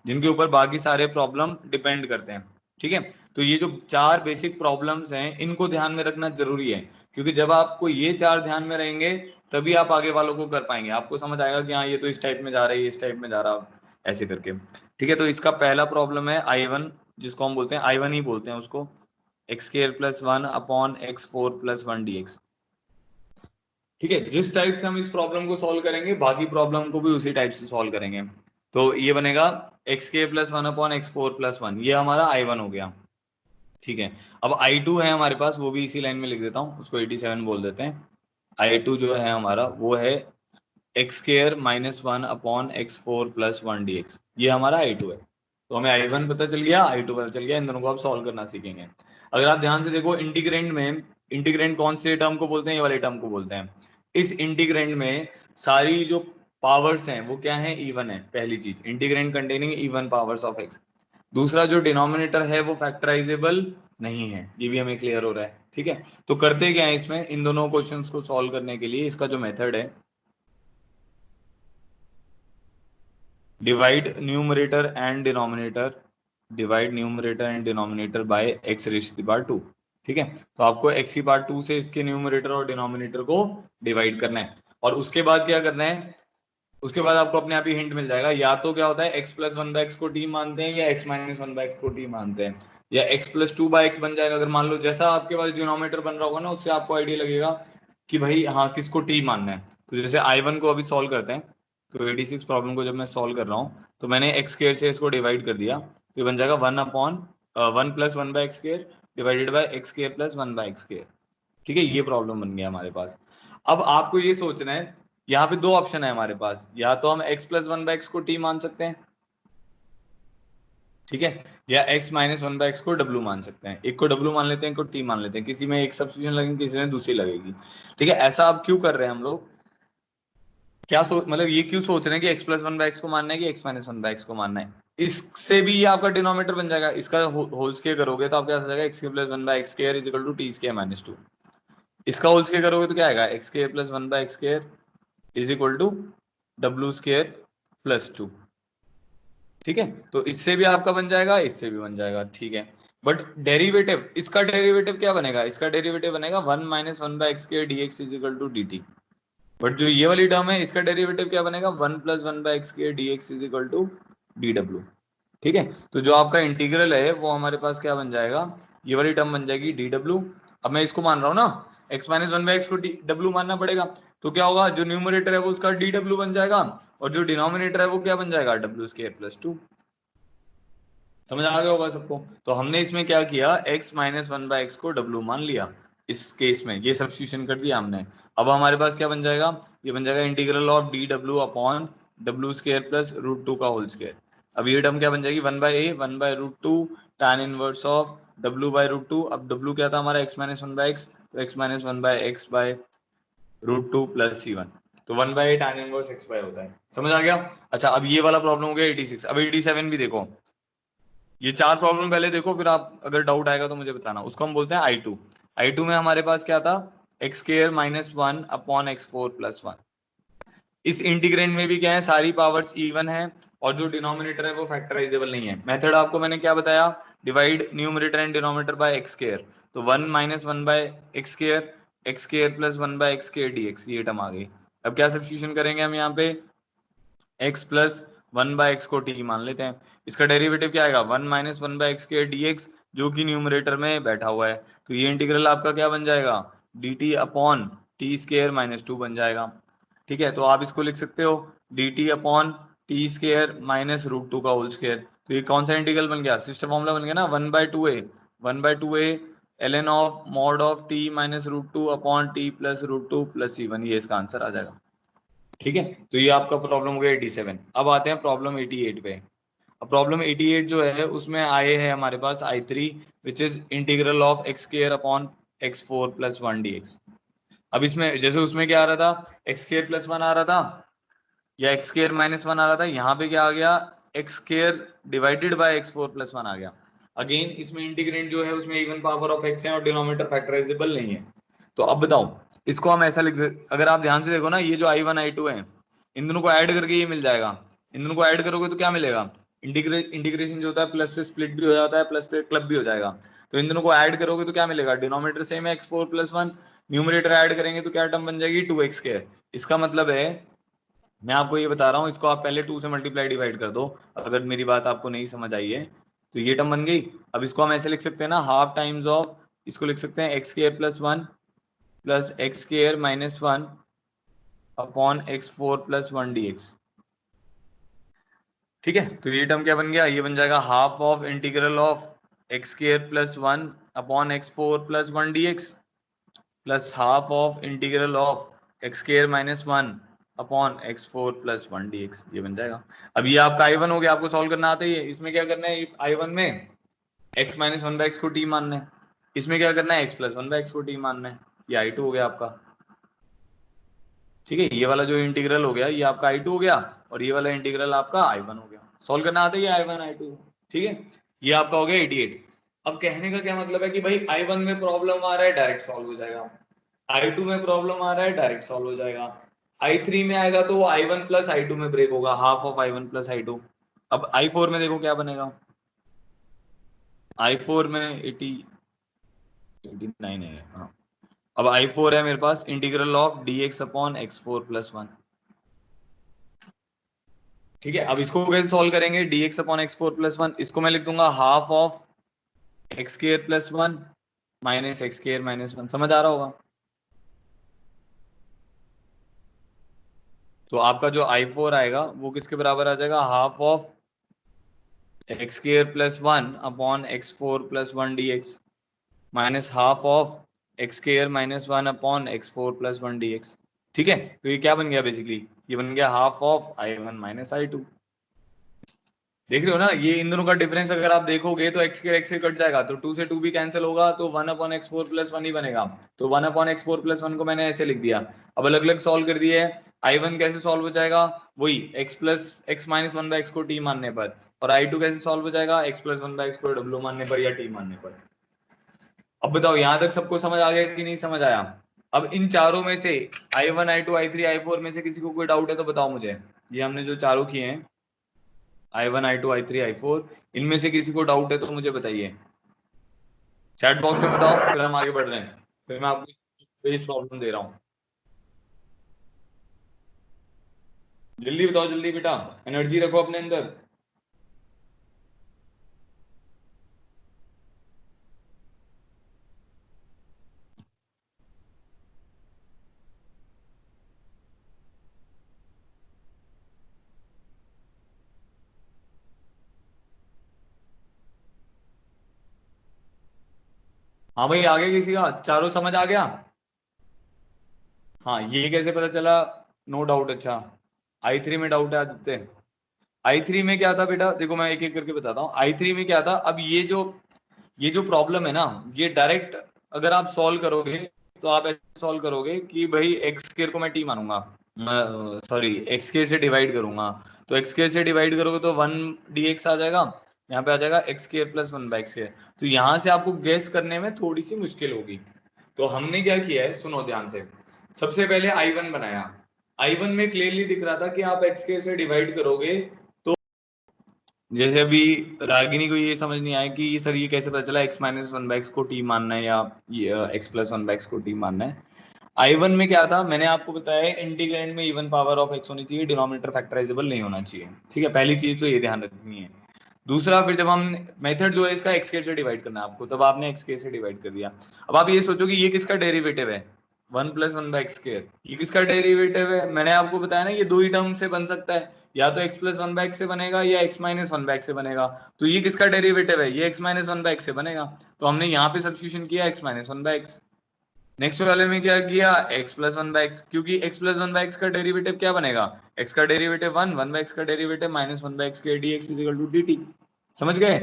जिनके ऊपर बाकी सारे प्रॉब्लम डिपेंड करते हैं। ठीक है, तो ये जो 4 बेसिक प्रॉब्लम्स हैं इनको ध्यान में रखना जरूरी है, क्योंकि जब आपको ये 4 ध्यान में रहेंगे तभी आप आगे वालों को कर पाएंगे, आपको समझ आएगा कि हाँ ये तो इस टाइप में जा रहा है, ये इस टाइप में जा रहा, ऐसे करके। ठीक है, तो इसका पहला प्रॉब्लम है I1, जिसको हम बोलते हैं I1 ही बोलते हैं उसको, x square plus 1 upon x 4 plus 1 dx। ठीक है, जिस टाइप से हम इस प्रॉब्लम को सॉल्व करेंगे बाकी प्रॉब्लम को भी उसी टाइप से सॉल्व करेंगे। तो ये बनेगा एक्स के प्लस 1 अपॉन एक्स 4 प्लस 1, ये हमारा I1 हो गया। ठीक है, अब I2 है हमारे पास, वो भी इसी लाइन में लिख देता हूँ, उसको 87 बोल देते हैं। I2 जो है हमारा वो है x square minus 1 upon x 4 plus 1 dx, ये हमारा I2 है। तो हमें I1 पता चल गया, I2 पता चल गया, इन दोनों को आप सॉल्व करना सीखेंगे। अगर आप ध्यान से देखो इंटीग्रेंड में, इंटीग्रेंड कौन से टर्म को बोलते हैं, ये वाले टर्म को बोलते हैं। इस इंटीग्रेंड में सारी जो पावर्स हैं वो क्या है, इवन है, पहली चीज, integrand containing even powers of x. दूसरा जो डिनोमिनेटर है वो फैक्टराइजेबल नहीं है, ये भी हमें क्लियर हो रहा है। ठीक है, तो करते क्या है इसमें, इन दोनों क्वेश्चंस को सॉल्व करने के लिए इसका जो मेथड है, divide numerator and denominator by x raise to the power 2। ठीक है, तो आपको x की पावर 2 से इसके न्यूमरेटर और डिनोमिनेटर को डिवाइड करना है, और उसके बाद क्या करना है, उसके बाद आपको अपने आप ही हिंट मिल जाएगा, या तो क्या होता है x प्लस 1 बाय x को t मानते हैं, या x माइनस 1 बाय x को t मानते हैं, या x प्लस 2 बाय x बन जाएगा। अगर मान लो जैसा आपके पास डिनोमिनेटर बन रहा होगा ना, उससे आपको आइडिया लगेगा कि भाई हाँ किसको t मानना है। तो जैसे I1 को अभी सॉल्व करते हैं, तो 86 प्रॉब्लम को जब मैं सॉल्व कर रहा हूँ तो मैंने एक्स स्क्वायर से इसको डिवाइड कर दिया, तो ये बन जाएगा 1 upon 1 plus 1 by x square divided by x square plus 1 by x square. ठीक है, ये प्रॉब्लम बन गया हमारे पास। अब आपको ये सोचना है, यहाँ पे 2 ऑप्शन है हमारे पास, या तो हम x प्लस 1 बाय एक्स को t मान सकते हैं, ठीक है, या x माइनस 1 बाय एक्स को w मान सकते हैं। एक को w मान लेते हैं, एक को t मान लेते हैं, किसी में एक सब्स्टिट्यूशन लगेगी, किसी में दूसरी लगेगी। ठीक है, ऐसा अब क्यों कर रहे हैं हम लोग, क्या मतलब ये क्यों सोच रहे हैं कि x प्लस 1 बाय एक्स को मानना है कि x माइनस 1 बाय एक्स को मानना है। इससे भी ये आपका डिनोमिनेटर बन जाएगा, इसका होल स्क्वायर करोगे तो आपके पास आ जाएगा x plus 1 by x square is equal to t square minus 2। इसका होल स्क्वायर करोगे तो क्या आएगा, x square plus 1 by x square is equal to w square plus 2। ठीक है, तो इससे भी आपका बन जाएगा, इससे भी बन जाएगा। ठीक है, बट डेरिवेटिव, इसका डेरिवेटिव क्या बनेगा, इसका डेरिवेटिव बनेगा 1 minus 1 by x square dx is equal to dt। But जो ये वाली टर्म है इसका डेरिवेटिव क्या बनेगा, 1 plus 1 by x square dx is equal to dw। ठीक है, तो जो आपका इंटीग्रल है वो हमारे पास क्या बन जाएगा, ये वाली टर्म बन जाएगी dw। अब मैं इसको मान रहा हूँ ना, x माइनस 1 बाय एक्स को w मानना पड़ेगा, तो क्या होगा, जो न्यूमरेटर है वो उसका dw बन जाएगा, और जो डिनोमिनेटर है वो क्या बन जाएगा, w स्क्वायर प्लस 2। समझ आ गया होगा सबको। तो हमने इसमें क्या किया, x माइनस 1 बाय एक्स को w मान लिया, इस केस में ये सब्स्टिट्यूशन कर दिया हमने। अब हमारे पास क्या बन जाएगा, ये बन जाएगा integral of D W upon W square plus root two का होल स्क्वायर। अब ये टर्म क्या बन जाएगी, 1/a 1/√2 tan inverse of w bye root to. अब w क्या था हमारा x माइनस 1/x, तो x minus 1/x by root two plus c1, तो 1/a tan inverse x by होता है। समझ आ गया। अच्छा अब ये वाला प्रॉब्लम हो गया 86। अब 87 भी देखो, ये चार प्रॉब्लम पहले देखो, फिर आप अगर डाउट आएगा तो मुझे बताना। उसको हम बोलते हैं I2। I2 में हमारे पास क्या था, x square minus 1 upon x4 plus 1। इस इंटीग्रेंड में भी क्या है, सारी पावर्स इवन है और जो डिनोमिनेटर है वो फैक्टराइजेबल नहीं है। मेथड आपको मैंने क्या बताया, divide numerator and denominator by x square, तो 1 minus 1 by x square plus 1 by x square d x, ये टर्म आ गई। अब क्या सब्स्टिट्यूशन करेंगे हम यहाँ पे, x प्लस 1/x को t मान लेते हैं। इसका डेरिवेटिव क्या आएगा, 1 माइनस 1/x स्क्वायर dx, जो कि न्यूमरेटर में बैठा हुआ है। तो ये इंटीग्रल आपका क्या बन जाएगा, dt upon t square minus 2 बन जाएगा। ठीक है, तो आप इसको लिख सकते हो dt upon t square minus root two का होल स्क्वायर। तो ये कौन सा इंटीग्रल बन गया, सिस्टर फॉर्मूला बन गया ना, 1/2a ln of mod of t minus root two upon t plus root two plus c1, ये इसका आंसर आ जाएगा। ठीक है, तो ये आपका प्रॉब्लम हो गया 87। अब आते हैं प्रॉब्लम 88 पे। अब प्रॉब्लम 88 जो है उसमें आए है हमारे पास I3 which is integral of x square upon x4 plus 1 dx। अब इसमें जैसे उसमें क्या आ रहा था, एक्स स्क्वायर प्लस 1 आ रहा था या एक्स स्क्वायर माइनस 1 आ रहा था, यहाँ पे क्या आ गया, x square divided bye x4 plus 1 आ गया। अगेन इसमें इंटीग्रेंड जो है उसमें इवन पावर ऑफ x है और डिनोमिनेटर फैक्टराइजेबल नहीं है। तो अब बताओ, इसको हम ऐसा लिख, अगर आप ध्यान से देखो ना, ये जो I1 I2 है, इन दोनों को ऐड करके ये मिल जाएगा। इन दोनों को ऐड करोगे तो क्या मिलेगा, इंटीग्रेशन जो होता है प्लस पे स्प्लिट भी हो जाता है, प्लस पे क्लब भी हो जाएगा। तो इन दोनों को ऐड करोगे तो क्या मिलेगा, डिनोमिनेटर सेम है x4 प्लस 1, न्यूमरेटर ऐड करेंगे तो क्या टर्म बन जाएगी 2x स्क्वायर। इसका मतलब है, मैं आपको ये बता रहा हूँ, इसको आप पहले 2 से मल्टीप्लाई डिवाइड कर दो, अगर मेरी बात आपको नहीं समझ आई है तो ये टर्म बन गई। अब इसको हम ऐसे लिख सकते हैं ना, हाफ टाइम्स ऑफ, इसको लिख सकते हैं x square plus 1 plus x square minus 1 upon x4 plus 1 dx। ठीक है, तो ये टर्म क्या बन गया, ये बन जाएगा half of integral of x square plus 1 upon x4 plus 1 dx plus half of integral of x square minus 1 upon x4 plus 1 dx, ये बन जाएगा। अब ये आपका I1 हो गया, आपको सॉल्व करना आता ही है। इसमें क्या करना है, I1 में x माइनस 1/x को t मानना है, इसमें क्या करना है, x प्लस 1/x को t मानना है। ये I2 हो गया आपका। ठीक है, ये वाला जो इंटीग्रल हो गया ये आपका I2 हो गया, और ये वाला इंटीग्रल आपका I1 हो गया। सॉल्व करना आता है I1 I2। ठीक है, ये आपका हो गया 88। अब कहने का क्या मतलब है कि भाई I1 में प्रॉब्लम आ रहा है, डायरेक्ट सॉल्व हो जाएगा। I2 में प्रॉब्लम आ रहा है, डायरेक्ट सॉल्व हो जाएगा। I3 में आएगा तो वो I1 प्लस I2 में ब्रेक होगा, half of I1 plus I2। अब I4 में देखो क्या बनेगा, I4 में 89 है, हाँ। अब I4 है मेरे पास integral of dx upon x4 plus 1। ठीक है, अब इसको कैसे सॉल्व करेंगे, dx अपॉन x4 प्लस 1, इसको मैं लिख दूंगा half of x square plus 1 minus x square minus 1। समझ आ रहा होगा। तो आपका जो I4 आएगा वो किसके बराबर आ जाएगा, half of x square plus 1 upon x4 plus 1 dx minus half of x square minus 1 upon x4 plus 1 dx। ठीक है, तो ये क्या बन गया, बेसिकली ये बन गया half of I1 minus I2। देख रहे हो ना, ये इन दोनों का डिफरेंस अगर आप देखोगे तो x से कट जाएगा, तो 2 से 2 भी कैंसिल होगा, तो 1 अपॉन x4 प्लस 1 ही बनेगा। तो 1 अपॉन x4 प्लस 1 को मैंने ऐसे लिख दिया। अब अलग अलग सॉल्व कर दिए। I1 कैसे सॉल्व हो जाएगा, वही x plus x minus 1/x को t मानने पर, और I2 कैसे सॉल्व हो जाएगा, x प्लस 1/x को w मानने पर या t मानने पर। अब बताओ यहां तक सबको समझ आ गया कि नहीं समझ आया। अब इन चारों में से I1 I2 I3 I4 में से किसी को कोई डाउट है तो बताओ मुझे। ये हमने जो चारों किए हैं I1 I2 I3 I4, इनमें से किसी को डाउट है तो मुझे बताइए, चैट बॉक्स में बताओ, फिर हम आगे बढ़ रहे हैं, फिर मैं आपको बेस प्रॉब्लम दे रहा हूँ। जल्दी बताओ, जल्दी बेटा, एनर्जी रखो अपने अंदर। हाँ भाई आ गया किसी का, चारों समझ आ गया? हाँ ये कैसे पता चला? No doubt. अच्छा I3 में डाउट है आदित्य? I3 में क्या था बेटा, देखो मैं एक एक करके बताता हूँ। I3 में क्या था, अब ये जो प्रॉब्लम है ना, ये डायरेक्ट अगर आप सॉल्व करोगे तो आप ऐसे सॉल्व करोगे कि भाई एक्स स्क्वायर को मैं टी मानूंगा, सॉरी एक्स स्क्वायर से डिवाइड करूंगा, तो एक्स स्क्वायर से डिवाइड करोगे तो 1 dx आ जाएगा, यहाँ पे आ जाएगा एक्स स्क्वायर प्लस 1/x²। तो यहाँ से आपको गेस करने में थोड़ी सी मुश्किल होगी। तो हमने क्या किया है, सुनो ध्यान से। सबसे पहले I1 बनाया। I1 में क्लियरली दिख रहा था कि आप एक्स स्क्वायर से डिवाइड करोगे, जैसे अभी रागिनी को ये समझ नहीं आया कि ये सर ये कैसे पता चला एक्स माइनस 1/x को टी मानना है या एक्स प्लस 1/x को टी मानना है। I1 में क्या था, मैंने आपको बताया इंटीग्रेंड में इवन पावर ऑफ x होनी चाहिए, डिनोमिनेटर फैक्टराइजेबल नहीं होना चाहिए। ठीक है, पहली चीज तो ये ध्यान रखनी है। दूसरा, फिर जब हम मेथड जो है इसका एक्स स्क्वायर से डिवाइड करना है आपको, तब आपने एक्स स्क्वायर से डिवाइड कर दिया। अब आप ये सोचो कि ये किसका डेरिवेटिव है, 1+1/x²। ये किसका डेरिवेटिव है, मैंने आपको बताया ना, ये दो ही टर्म से बन सकता है, या तो x+1/x से बनेगा या x-1/x से बनेगा। तो ये किसका डेरिवेटिव है, ये x-1/x से बनेगा। तो हमने यहाँ पे सब्स्टिट्यूशन किया x-1/x। नेक्स्ट वाले में क्या किया, x+1/x, क्योंकि x+1/x का डेरिवेटिव क्या बनेगा, x का डेरिवेटिव 1/x का डेरिवेटिव -1/x² dx = dt। समझ गए?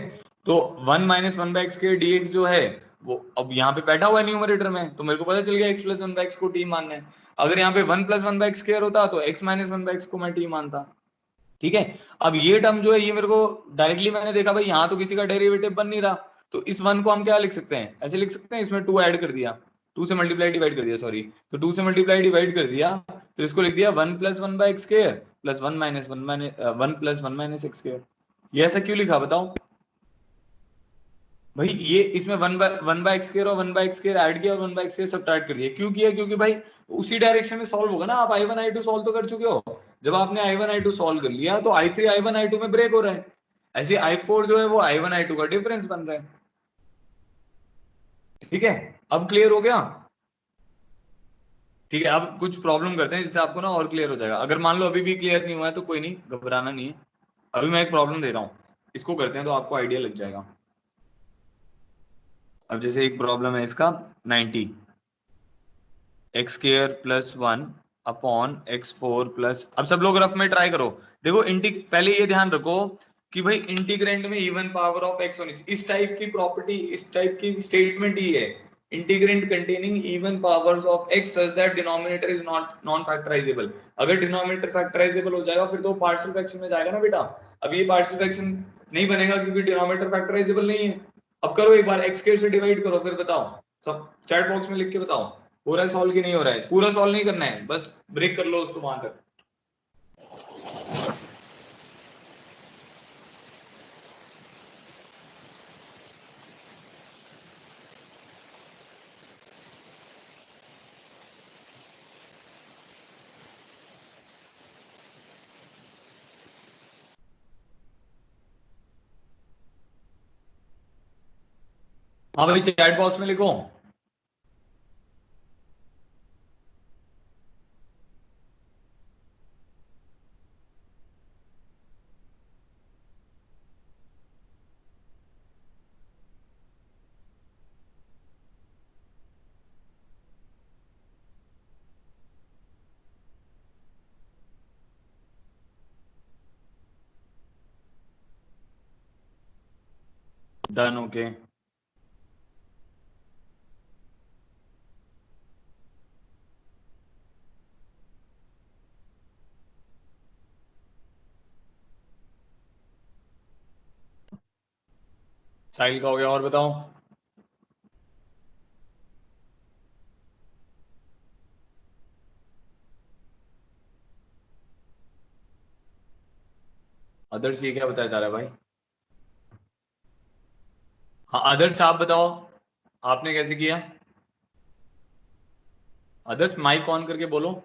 तो 1 - 1/x² dx जो है वो अब यहाँ पे बैठा हुआ है न्यूमरेटर में, तो मेरे को पता चल गया x+1/x को t मानना है। अगर यहाँ पे 1+1/x² होता तो x - 1/x को मैं t मानता। ठीक है, अब ये टर्म जो है ये मेरे को डायरेक्टली मैंने देखा भाई यहाँ तो किसी का डेरिवेटिव बन नहीं रहा, तो इस 1 को हम क्या लिख सकते हैं, ऐसे लिख सकते हैं, इसमें 2 ऐड कर दिया, 2 से मल्टीप्लाई डिवाइड कर दिया, सॉरी, तो 2 से मल्टीप्लाई डिवाइड कर दिया, फिर इसको लिख दिया 1+1/x² प्लस 1 - 1/x²। ये ऐसा क्यों लिखा बताओ भाई? ये इसमें 1/x² और 1/x² ऐड किया और 1/x² सब्ट्रैक्ट कर दिया, क्यों किया, क्योंकि भाई उसी डायरेक्शन में सॉल्व होगा ना। आप I1 I2 सॉल्व तो कर चुके हो, जब आपने I1 I2 सॉल्व कर लिया तो I3 I1 I2 में ब्रेक हो रहा है, ऐसे I4 जो है वो I1 I2 का डिफरेंस बन रहा है। ठीक है, अब क्लियर हो गया? ठीक है, अब कुछ प्रॉब्लम करते हैं जिससे आपको ना और क्लियर हो जाएगा। अगर मान लो अभी भी क्लियर नहीं हुआ है तो कोई नहीं, घबराना नहीं है। अभी मैं एक प्रॉब्लम दे रहा हूं, इसको करते हैं तो आपको आइडिया लग जाएगा। अब जैसे एक प्रॉब्लम है इसका 90, x² + 1 अपॉन x4 प्लस, अब सब लोग रफ में ट्राई करो। देखो पहले ये ध्यान रखो कि भाई इंटीग्रेंड में इवन पावर ऑफ x होनी चाहिए। इस टाइप की प्रॉपर्टी, इस टाइप की स्टेटमेंट ही है, integrand containing even powers of x such that denominator is not non factorisable. अगर डिनोमिनेटर फैक्टराइजेबल हो जाएगा फिर तो पार्शियल फ्रैक्शन में जाएगा ना बेटा। अब ये पार्शियल फ्रैक्शन नहीं बनेगा क्योंकि डिनोमिनेटर फैक्टराइजेबल नहीं है। अब करो एक बार, x² से डिवाइड करो, फिर बताओ, सब चैट बॉक्स में लिख के बताओ हो रहा है सॉल्व कि नहीं हो रहा है। पूरा सॉल्व नहीं करना है, बस ब्रेक कर लो उसको वहां तक। हाँ भाई चैट बॉक्स में लिखो। Done, okay. साहिल का हो गया, और बताओ। आदर्श ये क्या बताया जा रहा है भाई? हाँ आदर्श आप बताओ, आपने कैसे किया? आदर्श माइक ऑन करके बोलो।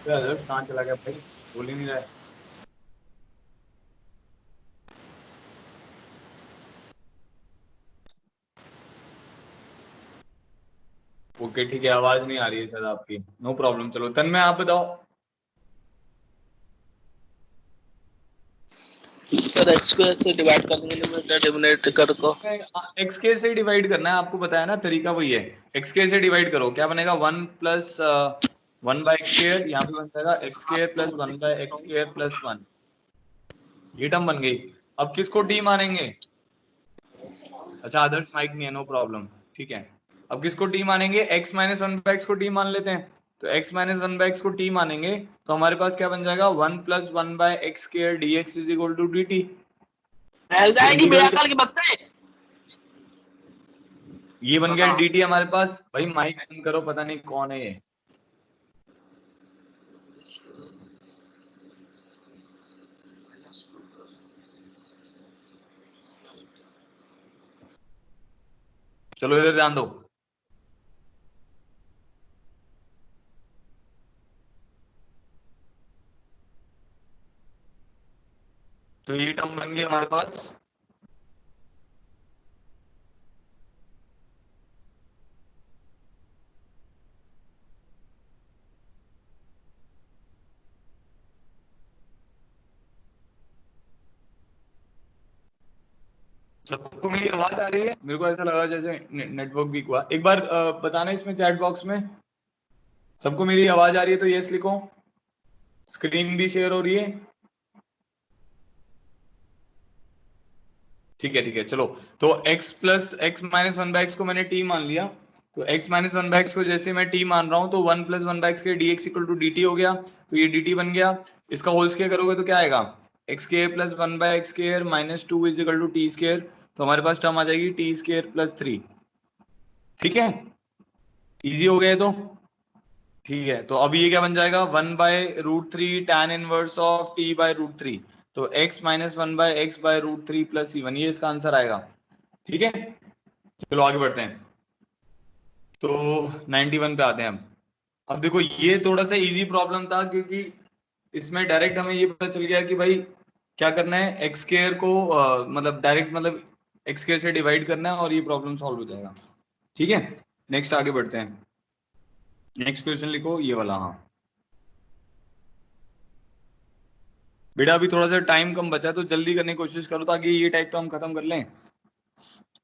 आदर्श कहाँ चला गया भाई, बोल ही नहीं रहा है। ओके ठीक है, आवाज नहीं आ रही है सर आपकी, नो प्रॉब्लम। चलो तन्मय आप बताओ। सर एक्स को ऐसे डिवाइड कर देंगे न्यूमरेटर डिनोमिनेटर को। एक्स के से डिवाइड करना है, आपको बताया ना तरीका वही है। एक्स के से डिवाइड करो, क्या बनेगा, 1 प्लस 1/x², यहाँ पे बन जाएगा x² प्लस 1/x² प्लस 1, ये टर्म बन गई। अब किसको टी मानेंगे? अच्छा आदर्श माइक नहीं है, नो प्रॉब्लम, ठीक है। अब किसको टी मानेंगे? x माइनस 1/x को टी मान लेते हैं। तो x माइनस 1/x को टी मानेंगे तो हमारे पास क्या बन जाएगा, 1 plus 1/x² dx is equal to dt। फैल जाएगी इंटीग्रल बेअकल के बच्चे। ये बन गया dt हमारे पास। भाई माइक बंद करो, पता नहीं कौन है ये। चलो इधर ध्यान दो। तो ये टर्म बन गई हमारे पास, सबको मेरी आवाज आ रही है? मेरे को ऐसा लगा जैसे नेटवर्क वीक हुआ। एक बार बताना इसमें चैट बॉक्स में, सबको मेरी आवाज आ रही है तो यस लिखो। स्क्रीन भी शेयर हो रही है? ठीक है चलो। तो x plus x minus 1/x को मैंने t मान लिया। तो x माइनस 1/x को जैसे मैं t मान रहा हूं तो 1 प्लस 1/x के dx इक्वल टू dt हो गया। तो ये dt बन गया। इसका होल स्क्वायर करोगे तो क्या आएगा, x² plus 1/x² minus 2 is equal to t²। तो हमारे पास टर्म आ जाएगी t² प्लस 3। ठीक है, इजी हो गया ये तो। ठीक है, तो अब ये क्या बन जाएगा, 1/√3 tan inverse of t by √3। तो x minus 1/x/√3 plus c1, ये इसका आंसर आएगा। ठीक है, चलो आगे बढ़ते हैं। तो 91 पे आते हैं। अब देखो ये थोड़ा सा इजी प्रॉब्लम था, क्योंकि इसमें डायरेक्ट हमें ये पता चल गया कि भाई क्या करना है, एक्स स्क्वायर को मतलब डायरेक्ट मतलब एक्स स्क्वायर से डिवाइड करना है और ये प्रॉब्लम सॉल्व हो जाएगा। ठीक है, नेक्स्ट आगे बढ़ते हैं। नेक्स्ट क्वेश्चन लिखो ये वाला। हाँ बेटा अभी थोड़ा सा टाइम कम बचा है तो जल्दी करने की कोशिश करो ताकि ये टाइप तो हम खत्म कर लें।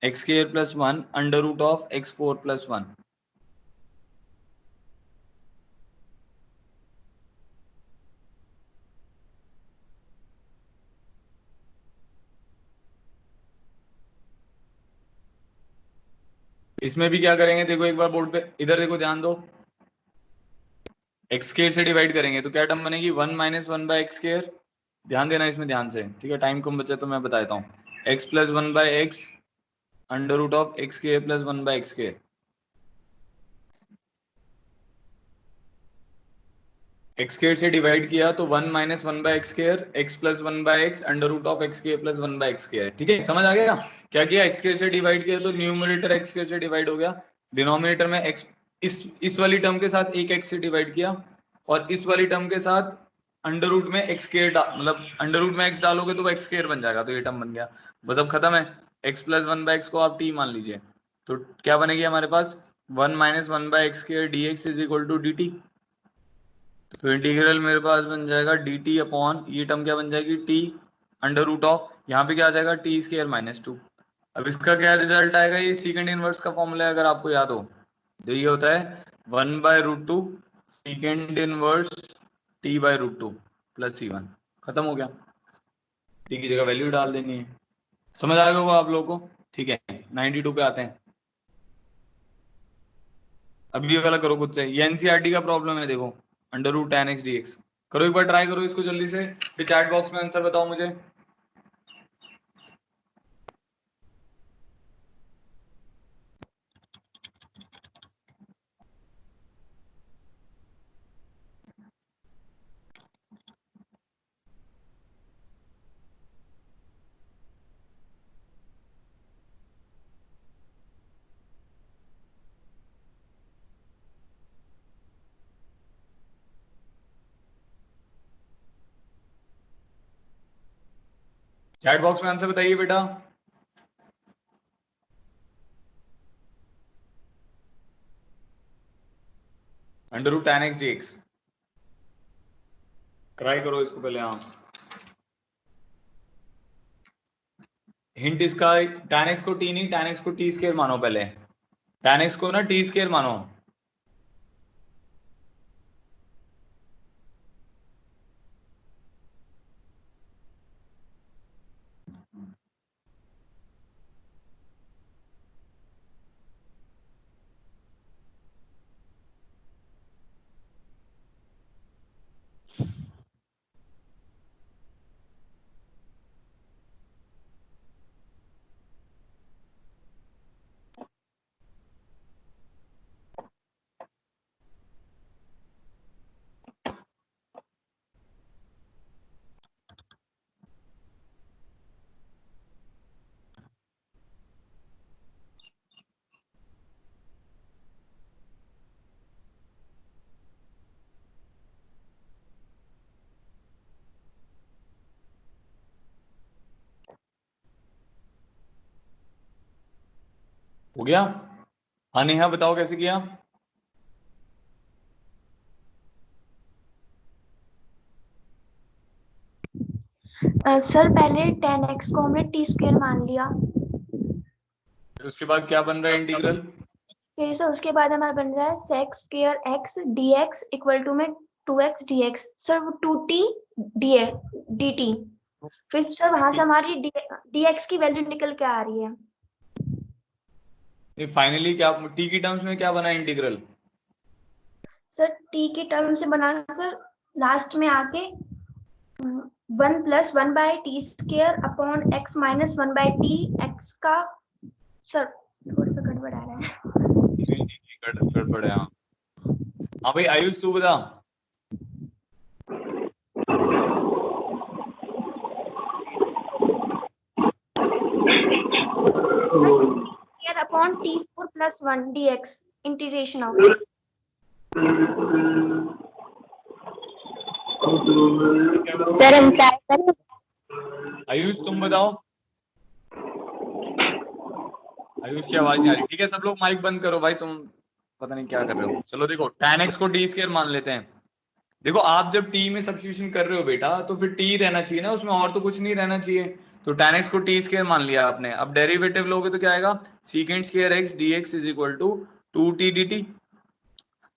x² plus 1 under root of x4 plus 1। इसमें भी क्या करेंगे, देखो एक बार बोर्ड पे इधर देखो, ध्यान दो। x² से डिवाइड करेंगे तो क्या टर्म बनेगी, 1 माइनस 1/x²। ध्यान देना इसमें ध्यान से, ठीक है, टाइम कम बचा तो मैं बता देता हूँ। x plus 1/x under root of x² plus 1/x²। x² से डिवाइड किया तो 1 minus 1/x², x plus 1/x under root of x² plus 1/x²। ठीक है, समझ आ गया क्या किया, x² से डिवाइड किया तो न्यूमरेटर x² से डिवाइड हो गया, डिनोमिनेटर में x, इस वाली टर्म के साथ एक x से डिवाइड किया, और इस वाली टर्म के साथ अंडर रूट में x² मतलब अंडर रूट में x डालोगे तो वो x² बन जाएगा, तो ये टर्म बन गया। बस अब खत्म है। x प्लस 1/x को आप t मान लीजिए, तो क्या बनेगी हमारे पास, 1 minus 1/x² dx is equal to dt। तो इंटीग्रल मेरे पास बन जाएगा dt अपॉन ये टर्म क्या बन जाएगी, t अंडर रूट ऑफ, यहाँ पे क्या आ जाएगा, t² माइनस 2। अब इसका क्या रिजल्ट आएगा, ये सीकेंड इनवर्स का फॉर्मूला है अगर आपको याद हो, तो ये होता है 1/√2 सीकेंड इनवर्स t/√2 प्लस c1। खत्म हो गया, t की जगह वैल्यू डाल देनी है। समझ आ गया होगा आप लोगों को? ठीक है, 92 पे आते हैं। अब ये वाला करो खुद से, ये एनसीईआरटी का प्रॉब्लम है, देखो √tan x dx। करो एक बार, ट्राई करो इसको जल्दी से, फिर चैट बॉक्स में आंसर बताओ मुझे। चैट बॉक्स में आंसर बताइए बेटा। Under root tan x dx। Try करो इसको पहले। हाँ, हिंट इसका tan x को t नहीं, tan x को t स्क्वायर मानो पहले। tan x को ना t स्क्वायर मानो। हो गया? हाँ नेहा बताओ कैसे किया? सर पहले tan x को हमने t स्क्वायर मान लिया, फिर उसके बाद क्या बन रहा है इंटीग्रल? फिर से उसके बाद हमारा बन रहा है sec square x dx equal to में 2x dx। सर वो 2t dt, फिर सर वहां से हमारी dx की वैल्यू निकल के आ रही है। ये फाइनली क्या t की टर्म्स में क्या बना इंटीग्रल? सर t के टर्म से बना सर लास्ट में आके 1+1/t square upon x minus 1/t x का। सर थोड़ा सा गड़बड़ आ रहा है। गड़बड़ है। हाँ हाँ भाई आयुष तू बता। Square upon t4+1 dx integration of. Sir हम ट्राई करें। आयुष तुम बताओ। आयुष की आवाज नहीं आ रही। ठीक है सब लोग माइक बंद करो भाई, तुम पता नहीं क्या कर रहे हो। चलो देखो tan x को t स्क्वायर मान लेते हैं। देखो आप जब t में सब्स्टिट्यूशन कर रहे हो बेटा तो फिर t रहना चाहिए ना उसमें, और तो कुछ नहीं रहना चाहिए। तो tan x को t स्क्वायर मान लिया आपने। अब डेरिवेटिव लोगे तो क्या आएगा? Secant square x dx is equal to 2t dt।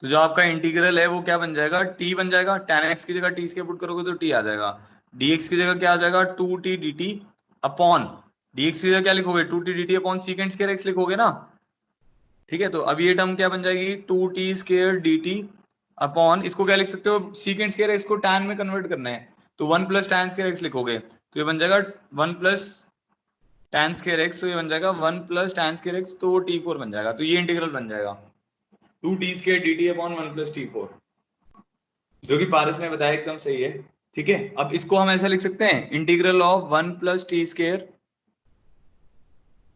तो जो आपका इंटीग्रल है वो क्या बन जाएगा? t बन जाएगा। tan x की जगह t स्क्वायर पुट करोगे तो t आ जाएगा। dx की जगह क्या आ जाएगा? 2t dt अपॉन dx की जगह क्या लिखोगे? 2t dt upon secant square x लिखोगे ना। ठीक है, तो अब ये टर्म क्या बन जाएगी? 2t स्क्वायर dt अपॉन इसको क्या लिख सकते हो? सीकेंट स्क्वायर एक्स को tan में कन्वर्ट करना है तो 1 प्लस tan स्क्वायर एक्स लिखोगे तो ये बन जाएगा 1 प्लस tan स्क्वायर एक्स। तो ये बन जाएगा 1 प्लस tan स्क्वायर एक्स, तो t4 बन जाएगा। तो ये इंटीग्रल बन जाएगा 2t square dt upon 1 plus t4, जो कि पारस ने बताया एकदम सही है। ठीक है, अब इसको हम ऐसा लिख सकते हैं integral of 1 plus t square,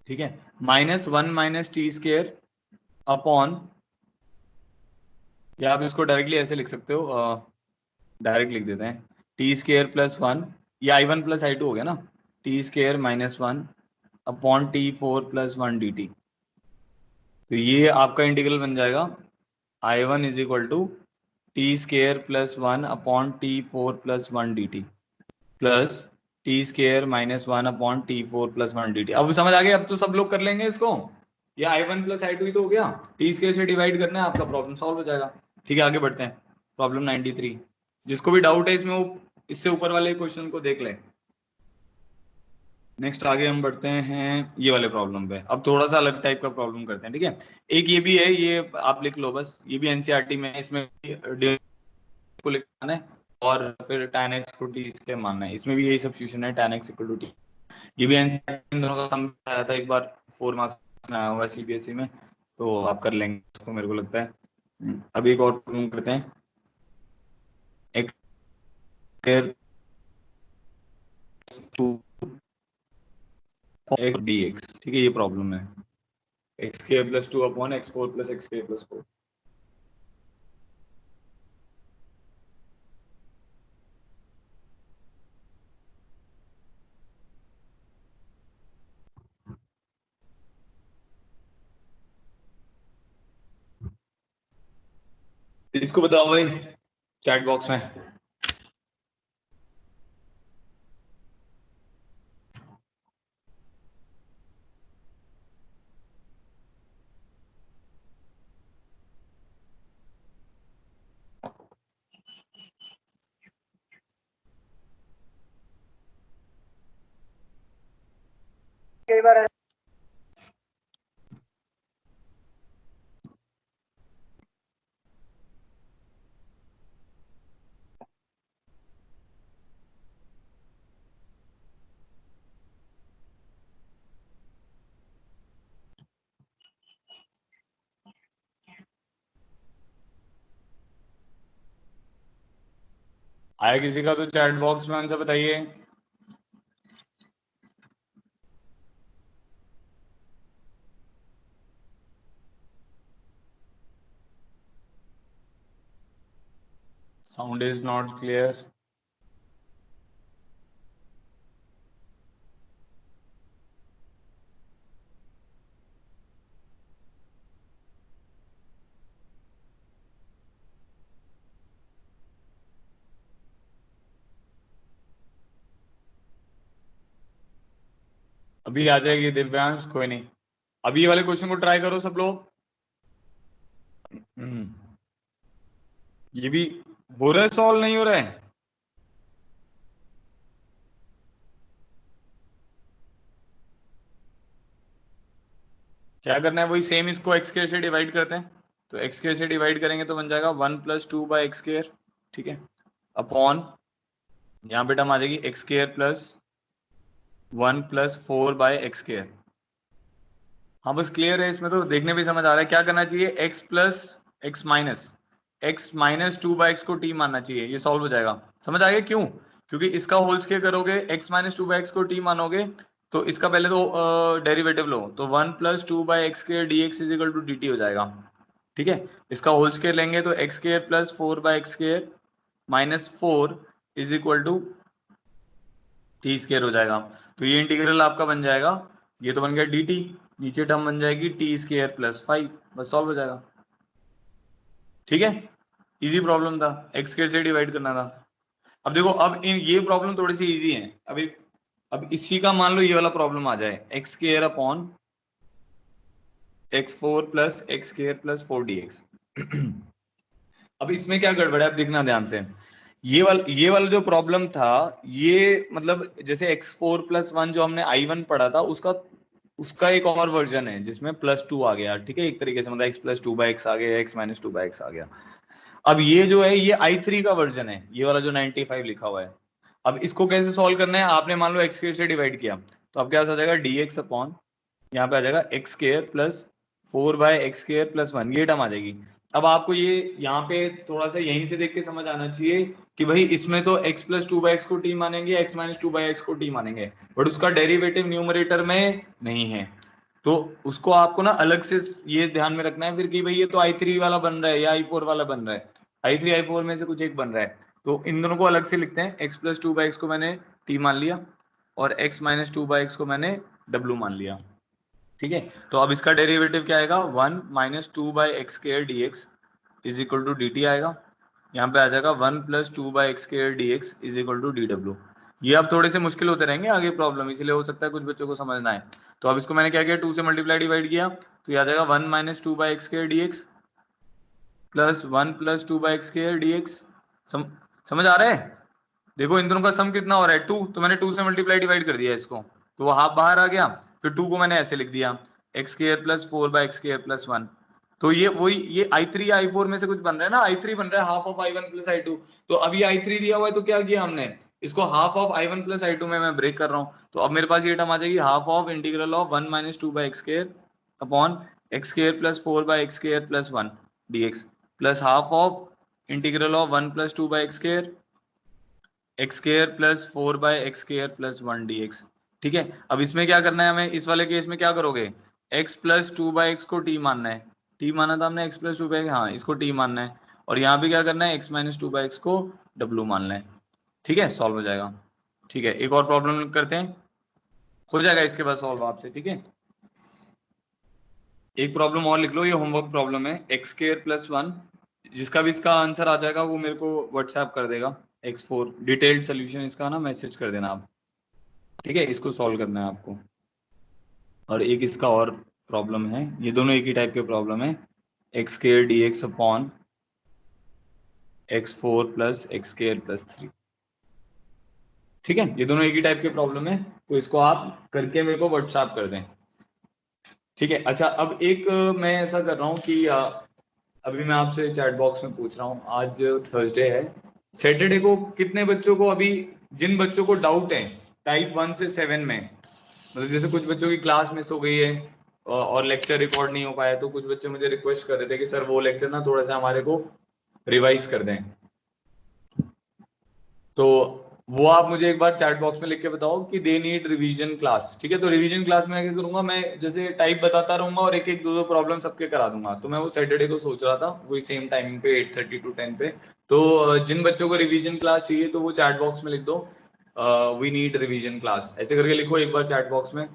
ठीक है, minus 1 minus T square upon, या आप इसको डायरेक्टली ऐसे लिख सकते हो, डायरेक्ट लिख देते हैं टी स्क्वायर प्लस 1, या i1 प्लस i2 हो गया ना, t square minus 1 upon t4 plus 1 dt। तो ये आपका इंटीग्रल बन जाएगा i1 is equal to t square plus 1 upon t4 plus 1 dt plus t square minus 1 upon t4 plus 1 dt। अब समझ आ गया? अब तो सब लोग कर लेंगे इसको। ये i1 प्लस i2 ही तो हो गया, टी स्क्वायर से डिवाइड करना है, आपका प्रॉब्लम सॉल्व हो जाएगा। ठीक है आगे बढ़ते हैं। प्रॉब्लम 93, जिसको भी डाउट है इसमें वो इससे ऊपर वाले क्वेश्चन को देख ले। नेक्स्ट आगे हम बढ़ते हैं ये वाले प्रॉब्लम पे। अब थोड़ा सा अलग टाइप का प्रॉब्लम करते हैं। ठीक है, एक ये भी है, ये आप लिख लो बस, ये भी एनसीईआरटी में है। इसमें को लिखना है और फिर tan x को t से मानना है। इसमें भी यही सब्स्टिट्यूशन है, tan x equal to t। ये भी एनसीईआरटी इन दोनों का सम आया था एक बार, 4 मार्क्स में आया हुआ सीबीएसई में, तो आप कर लेंगे उसको मेरे को लगता है। अब एक और प्रॉब्लम करते हैं। एक एक dx, ठीक है, ये प्रॉब्लम है। एक्स के plus 2 upon x4 plus x के प्लस 4। इसको बताओ भाई चैट बॉक्स में। कई बार आया किसी का तो चैट बॉक्स में आंसर बताइए। Sound is not clear. अभी आ जाएगी दिव्यांश, कोई नहीं। अभी ये वाले क्वेश्चन को ट्राई करो सब लोग। ये भी हो रहा है, सॉल्व नहीं हो रहा है। क्या करना है, वही सेम इसको एक्स स्क्वायर से डिवाइड करते हैं। तो एक्स स्क्वायर से डिवाइड करेंगे तो बन जाएगा 1 + 2 / एक्स स्क्वायर, ठीक है, अपॉन यहाँ पे टर्म आ जाएगी x square plus 1 + 4 / x square. हाँ बस क्लियर है, इसमें तो देखने भी समझ आ रहा है। क्या करना चाहिए, x plus x minus 2 / x को t मानना चाहिए, ये सॉल्व हो जाएगा। समझ आ गया क्यों? क्योंकि इसका होल स्क्वायर करोगे, x माइनस 2 / x को t मानोगे तो इसका पहले तो डेरिवेटिव लो, तो 1 + 2 / x स्क्वायर dx = dt हो जाएगा, ठीक है। इसका होल स्क्वायर लेंगे तो x square plus 4 / x square minus 4 = t square हो जाएगा। तो ये इंटीग्रल आपका बन जाएगा, ये तो बन गया dt, नीचे टर्म बन जाएगी t स्क्वायर प्लस 5, बस सॉल्व हो जाएगा, ठीक है। इजी प्रॉब्लम था, x स्क्वायर से डिवाइड करना था। अब देखो, अब इन ये प्रॉब्लम थोड़ी सी इजी है। अब इसी का मान लो ये वाला प्रॉब्लम आ जाए, x square upon x4 plus x square plus 4 dx। अब इसमें क्या गड़बड़ है, अब देखना ध्यान से। ये वाला जो प्रॉब्लम था, ये मतलब जैसे x4 + 1 जो हमने I1 पढ़ा था, उसका एक और वर्जन है जिसमें +2 आ गया, ठीक है। एक तरीके से मतलब x + 2 / x आ गया, x - 2 / x आ गया। अब ये जो है ये I3 का वर्जन है, ये वाला जो 95 लिखा हुआ है। अब इसको कैसे सॉल्व करना है, आपने मान लो x स्क्वायर से डिवाइड किया तो अब क्या आ जाएगा, dx अपॉन यहाँ पे आ जाएगा x square plus 4 / x square plus 1, ये टर्म आ जाएगी। अब आपको ये यहाँ पे थोड़ा सा यहीं से देख के समझ आना चाहिए कि भाई इसमें तो x + 2 / x को t मानेंगे, x - 2 / x को t मानेंगे, बट उसका डेरिवेटिव न्यूमरेटर में नहीं है। तो उसको आपको ना अलग से ये ध्यान में रखना है फिर कि भाई ये तो I3 वाला बन रहा है या I4 वाला बन रहा है, I3 I4 में से कुछ एक बन रहा है। तो इन दोनों को अलग से लिखते हैं, x + 2 / x को मैंने t मान लिया और x - 2 / x को मैंने w मान लिया, ठीक है। तो अब इसका डेरिवेटिव क्या आएगा, 1 - 2 / x स्क्वायर dx = dt आएगा। यहाँ पे आ जाएगा 1 + 2 / x स्क्वायर dx = dw। ये अब थोड़े से मुश्किल होते रहेंगे आगे प्रॉब्लम, इसलिए हो सकता है कुछ बच्चों को समझना है। तो अब इसको मैंने क्या किया, 2 से मल्टीप्लाई डिवाइड किया तो ये आ जाएगा 1 - 2 / x square dx plus 1 + 2 / x square dx। समझ आ रहा है? देखो इन दोनों का सम कितना हो रहा है, 2, तो मैंने 2 से मल्टीप्लाई डिवाइड कर दिया इसको, तो वो हाफ बाहर आ गया। फिर 2 को मैंने ऐसे लिख दिया, x square plus 4 / x square plus 1। तो ये वही ये I3 या I4 में से कुछ बन रहा है ना, I3 बन रहा है half of I1 plus I2। तो अभी I3 दिया हुआ है तो क्या किया हमने, इसको half of I1 plus I2 में मैं ब्रेक कर रहा हूँ। तो अब मेरे पास ये टर्म आ जाएगी, half of integral of 1 - 2 / x square upon x square plus 4 / x square plus 1 dx plus half of integral of 1 + 2 / x square x square plus 4 / x square plus 1 dx, ठीक है। अब इसमें क्या करना है हमें, इस वाले केस में क्या करोगे, x प्लस 2 / x को t मानना है, t माना था हमने x प्लस 2 / हाँ इसको t मानना है, और यहाँ पे क्या करना है, x - 2 / x को w मानना है, ठीक है। सॉल्व हो जाएगा, ठीक है। एक और प्रॉब्लम करते हैं, हो जाएगा इसके बाद सॉल्व आपसे, ठीक है। एक प्रॉब्लम और लिख लो, ये होमवर्क प्रॉब्लम है, x स्क्वायर प्लस 1 जिसका भी इसका आंसर आ जाएगा वो मेरे को व्हाट्सएप कर देगा, x4 डिटेल्ड सोल्यूशन इसका ना मैसेज कर देना आप, ठीक है। इसको सॉल्व करना है आपको। और एक इसका और प्रॉब्लम है, ये दोनों एक ही टाइप के प्रॉब्लम है, x square D x upon x4 plus x square plus 3, ठीक है। ये दोनों एक ही टाइप के प्रॉब्लम है, तो इसको आप करके मेरे को व्हाट्सएप कर दें, ठीक है। अच्छा, अब एक मैं ऐसा कर रहा हूँ कि अभी मैं आपसे चैट बॉक्स में पूछ रहा हूँ, आज थर्सडे है, सैटरडे को कितने बच्चों को, अभी जिन बच्चों को डाउट है टाइप 1 से 7 में, मतलब जैसे कुछ बच्चों की क्लास मिस हो गई है और लेक्चर रिकॉर्ड नहीं हो पाया, तो कुछ बच्चे मुझे रिक्वेस्ट कर रहे थे कि सर वो लेक्चर ना थोड़ा सा हमारे को रिवाइज कर दें, तो वो आप मुझे एक बार चैट बॉक्स में लिख के बताओ कि दे नीड रिवीजन क्लास, ठीक है। तो रिवीजन क्लास में क्या करूंगा, मैं जैसे टाइप बताता रहूंगा और एक एक दो दो प्रॉब्लम सबके करा दूंगा, तो मैं वो सैटरडे को सोच रहा था वही सेम टाइमिंग पे 8:30 to 10 पे। तो जिन बच्चों को रिवीजन क्लास चाहिए तो वो चैट बॉक्स में लिख दो वी नीड रिवीजन क्लास, ऐसे करके लिखो एक बार चैट बॉक्स में।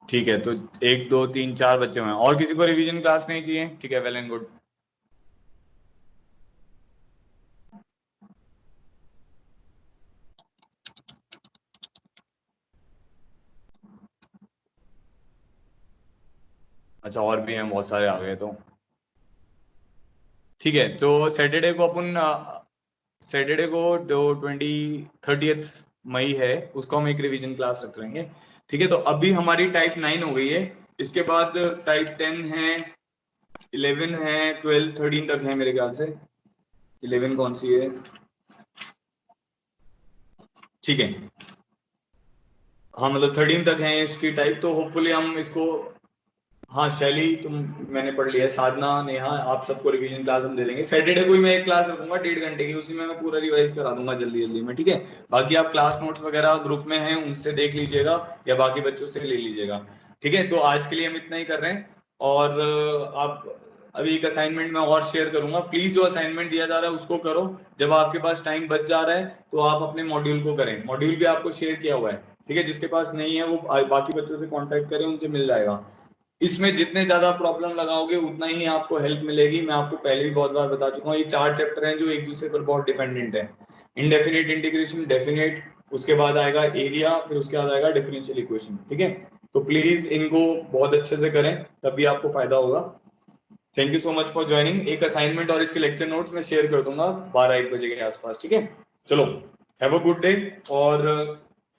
ठीक है, तो 1 2 3 4 बच्चे हुए हैं, और किसी को रिवीजन क्लास नहीं चाहिए, ठीक है, वेल एंड गुड। अच्छा, और भी हैं बहुत सारे आ गए तो, ठीक है। तो सैटरडे को जो 30 मई है उसको हम एक रिवीजन क्लास रख लेंगे, ठीक है। तो अभी हमारी टाइप 9 हो गई है, इसके बाद टाइप 10 है, 11 है, 12 13 तक है मेरे ख्याल से, 11 कौन सी है, ठीक है। हाँ, मतलब 13 तक है इसकी टाइप, तो होपफुली हम इसको, हाँ शैली तुम, मैंने पढ़ लिया है, साधना, नेहा, आप सबको रिवीजन क्लास हम दे देंगे। सैटरडे को ही मैं एक क्लास रखूंगा 1.5 घंटे की, उसी में मैं पूरा रिवाइज करा दूंगा जल्दी जल्दी में, ठीक है। बाकी आप क्लास नोट्स वगैरह ग्रुप में हैं उनसे देख लीजिएगा या बाकी बच्चों से ले लीजिएगा, ठीक है। तो आज के लिए हम इतना ही कर रहे हैं, और आप अभी एक असाइनमेंट मैं और शेयर करूंगा, प्लीज जो असाइनमेंट दिया जा रहा है उसको करो, जब आपके पास टाइम बच जा रहा है तो आप अपने मॉड्यूल को करें, मॉड्यूल भी आपको शेयर किया हुआ है, ठीक है। जिसके पास नहीं है वो बाकी बच्चों से कांटेक्ट करें, उनसे मिल जाएगा। इसमें जितने ज्यादा प्रॉब्लम लगाओगे उतना ही आपको हेल्प मिलेगी, मैं आपको पहले भी बहुत बार बता चुका हूँ, ये 4 चैप्टर हैं जो एक दूसरे पर बहुत डिपेंडेंट है, इनडेफिनेट इंटीग्रेशन, डेफिनेट, उसके बाद आएगा एरिया, फिर उसके बाद आएगा डिफरेंशियल इक्वेशन, ठीक है। तो प्लीज इनको बहुत अच्छे से करें, तभी आपको फायदा होगा। Thank you so much for joining. एक असाइनमेंट और इसके लेक्चर नोट्स मैं शेयर कर दूंगा 12-1 बजे के आसपास, ठीक है। चलो, हैव अ गुड डे, और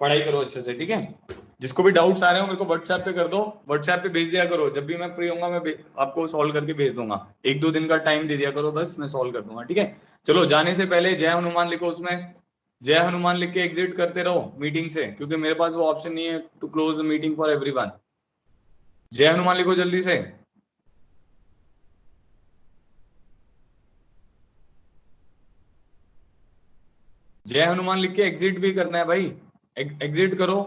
पढ़ाई करो अच्छे से, ठीक है। जिसको भी डाउट्स आ रहे हो मेरे को व्हाट्सएप पे कर दो, व्हाट्सएप पे भेज दिया करो, जब भी मैं फ्री होऊंगा मैं आपको सॉल्व करके भेज दूंगा, 1-2 दिन का टाइम दे दिया करो बस, मैं सॉल्व कर दूंगा, ठीक है। चलो, जाने से पहले जय हनुमान लिखो, उसमें जय हनुमान लिख के एग्जिट करते रहो मीटिंग से, क्योंकि मेरे पास वो ऑप्शन नहीं है to close meeting for everyone. जय हनुमान लिखो जल्दी से। जय हनुमान लिख के एग्जिट भी करना है भाई, एग्जिट करो।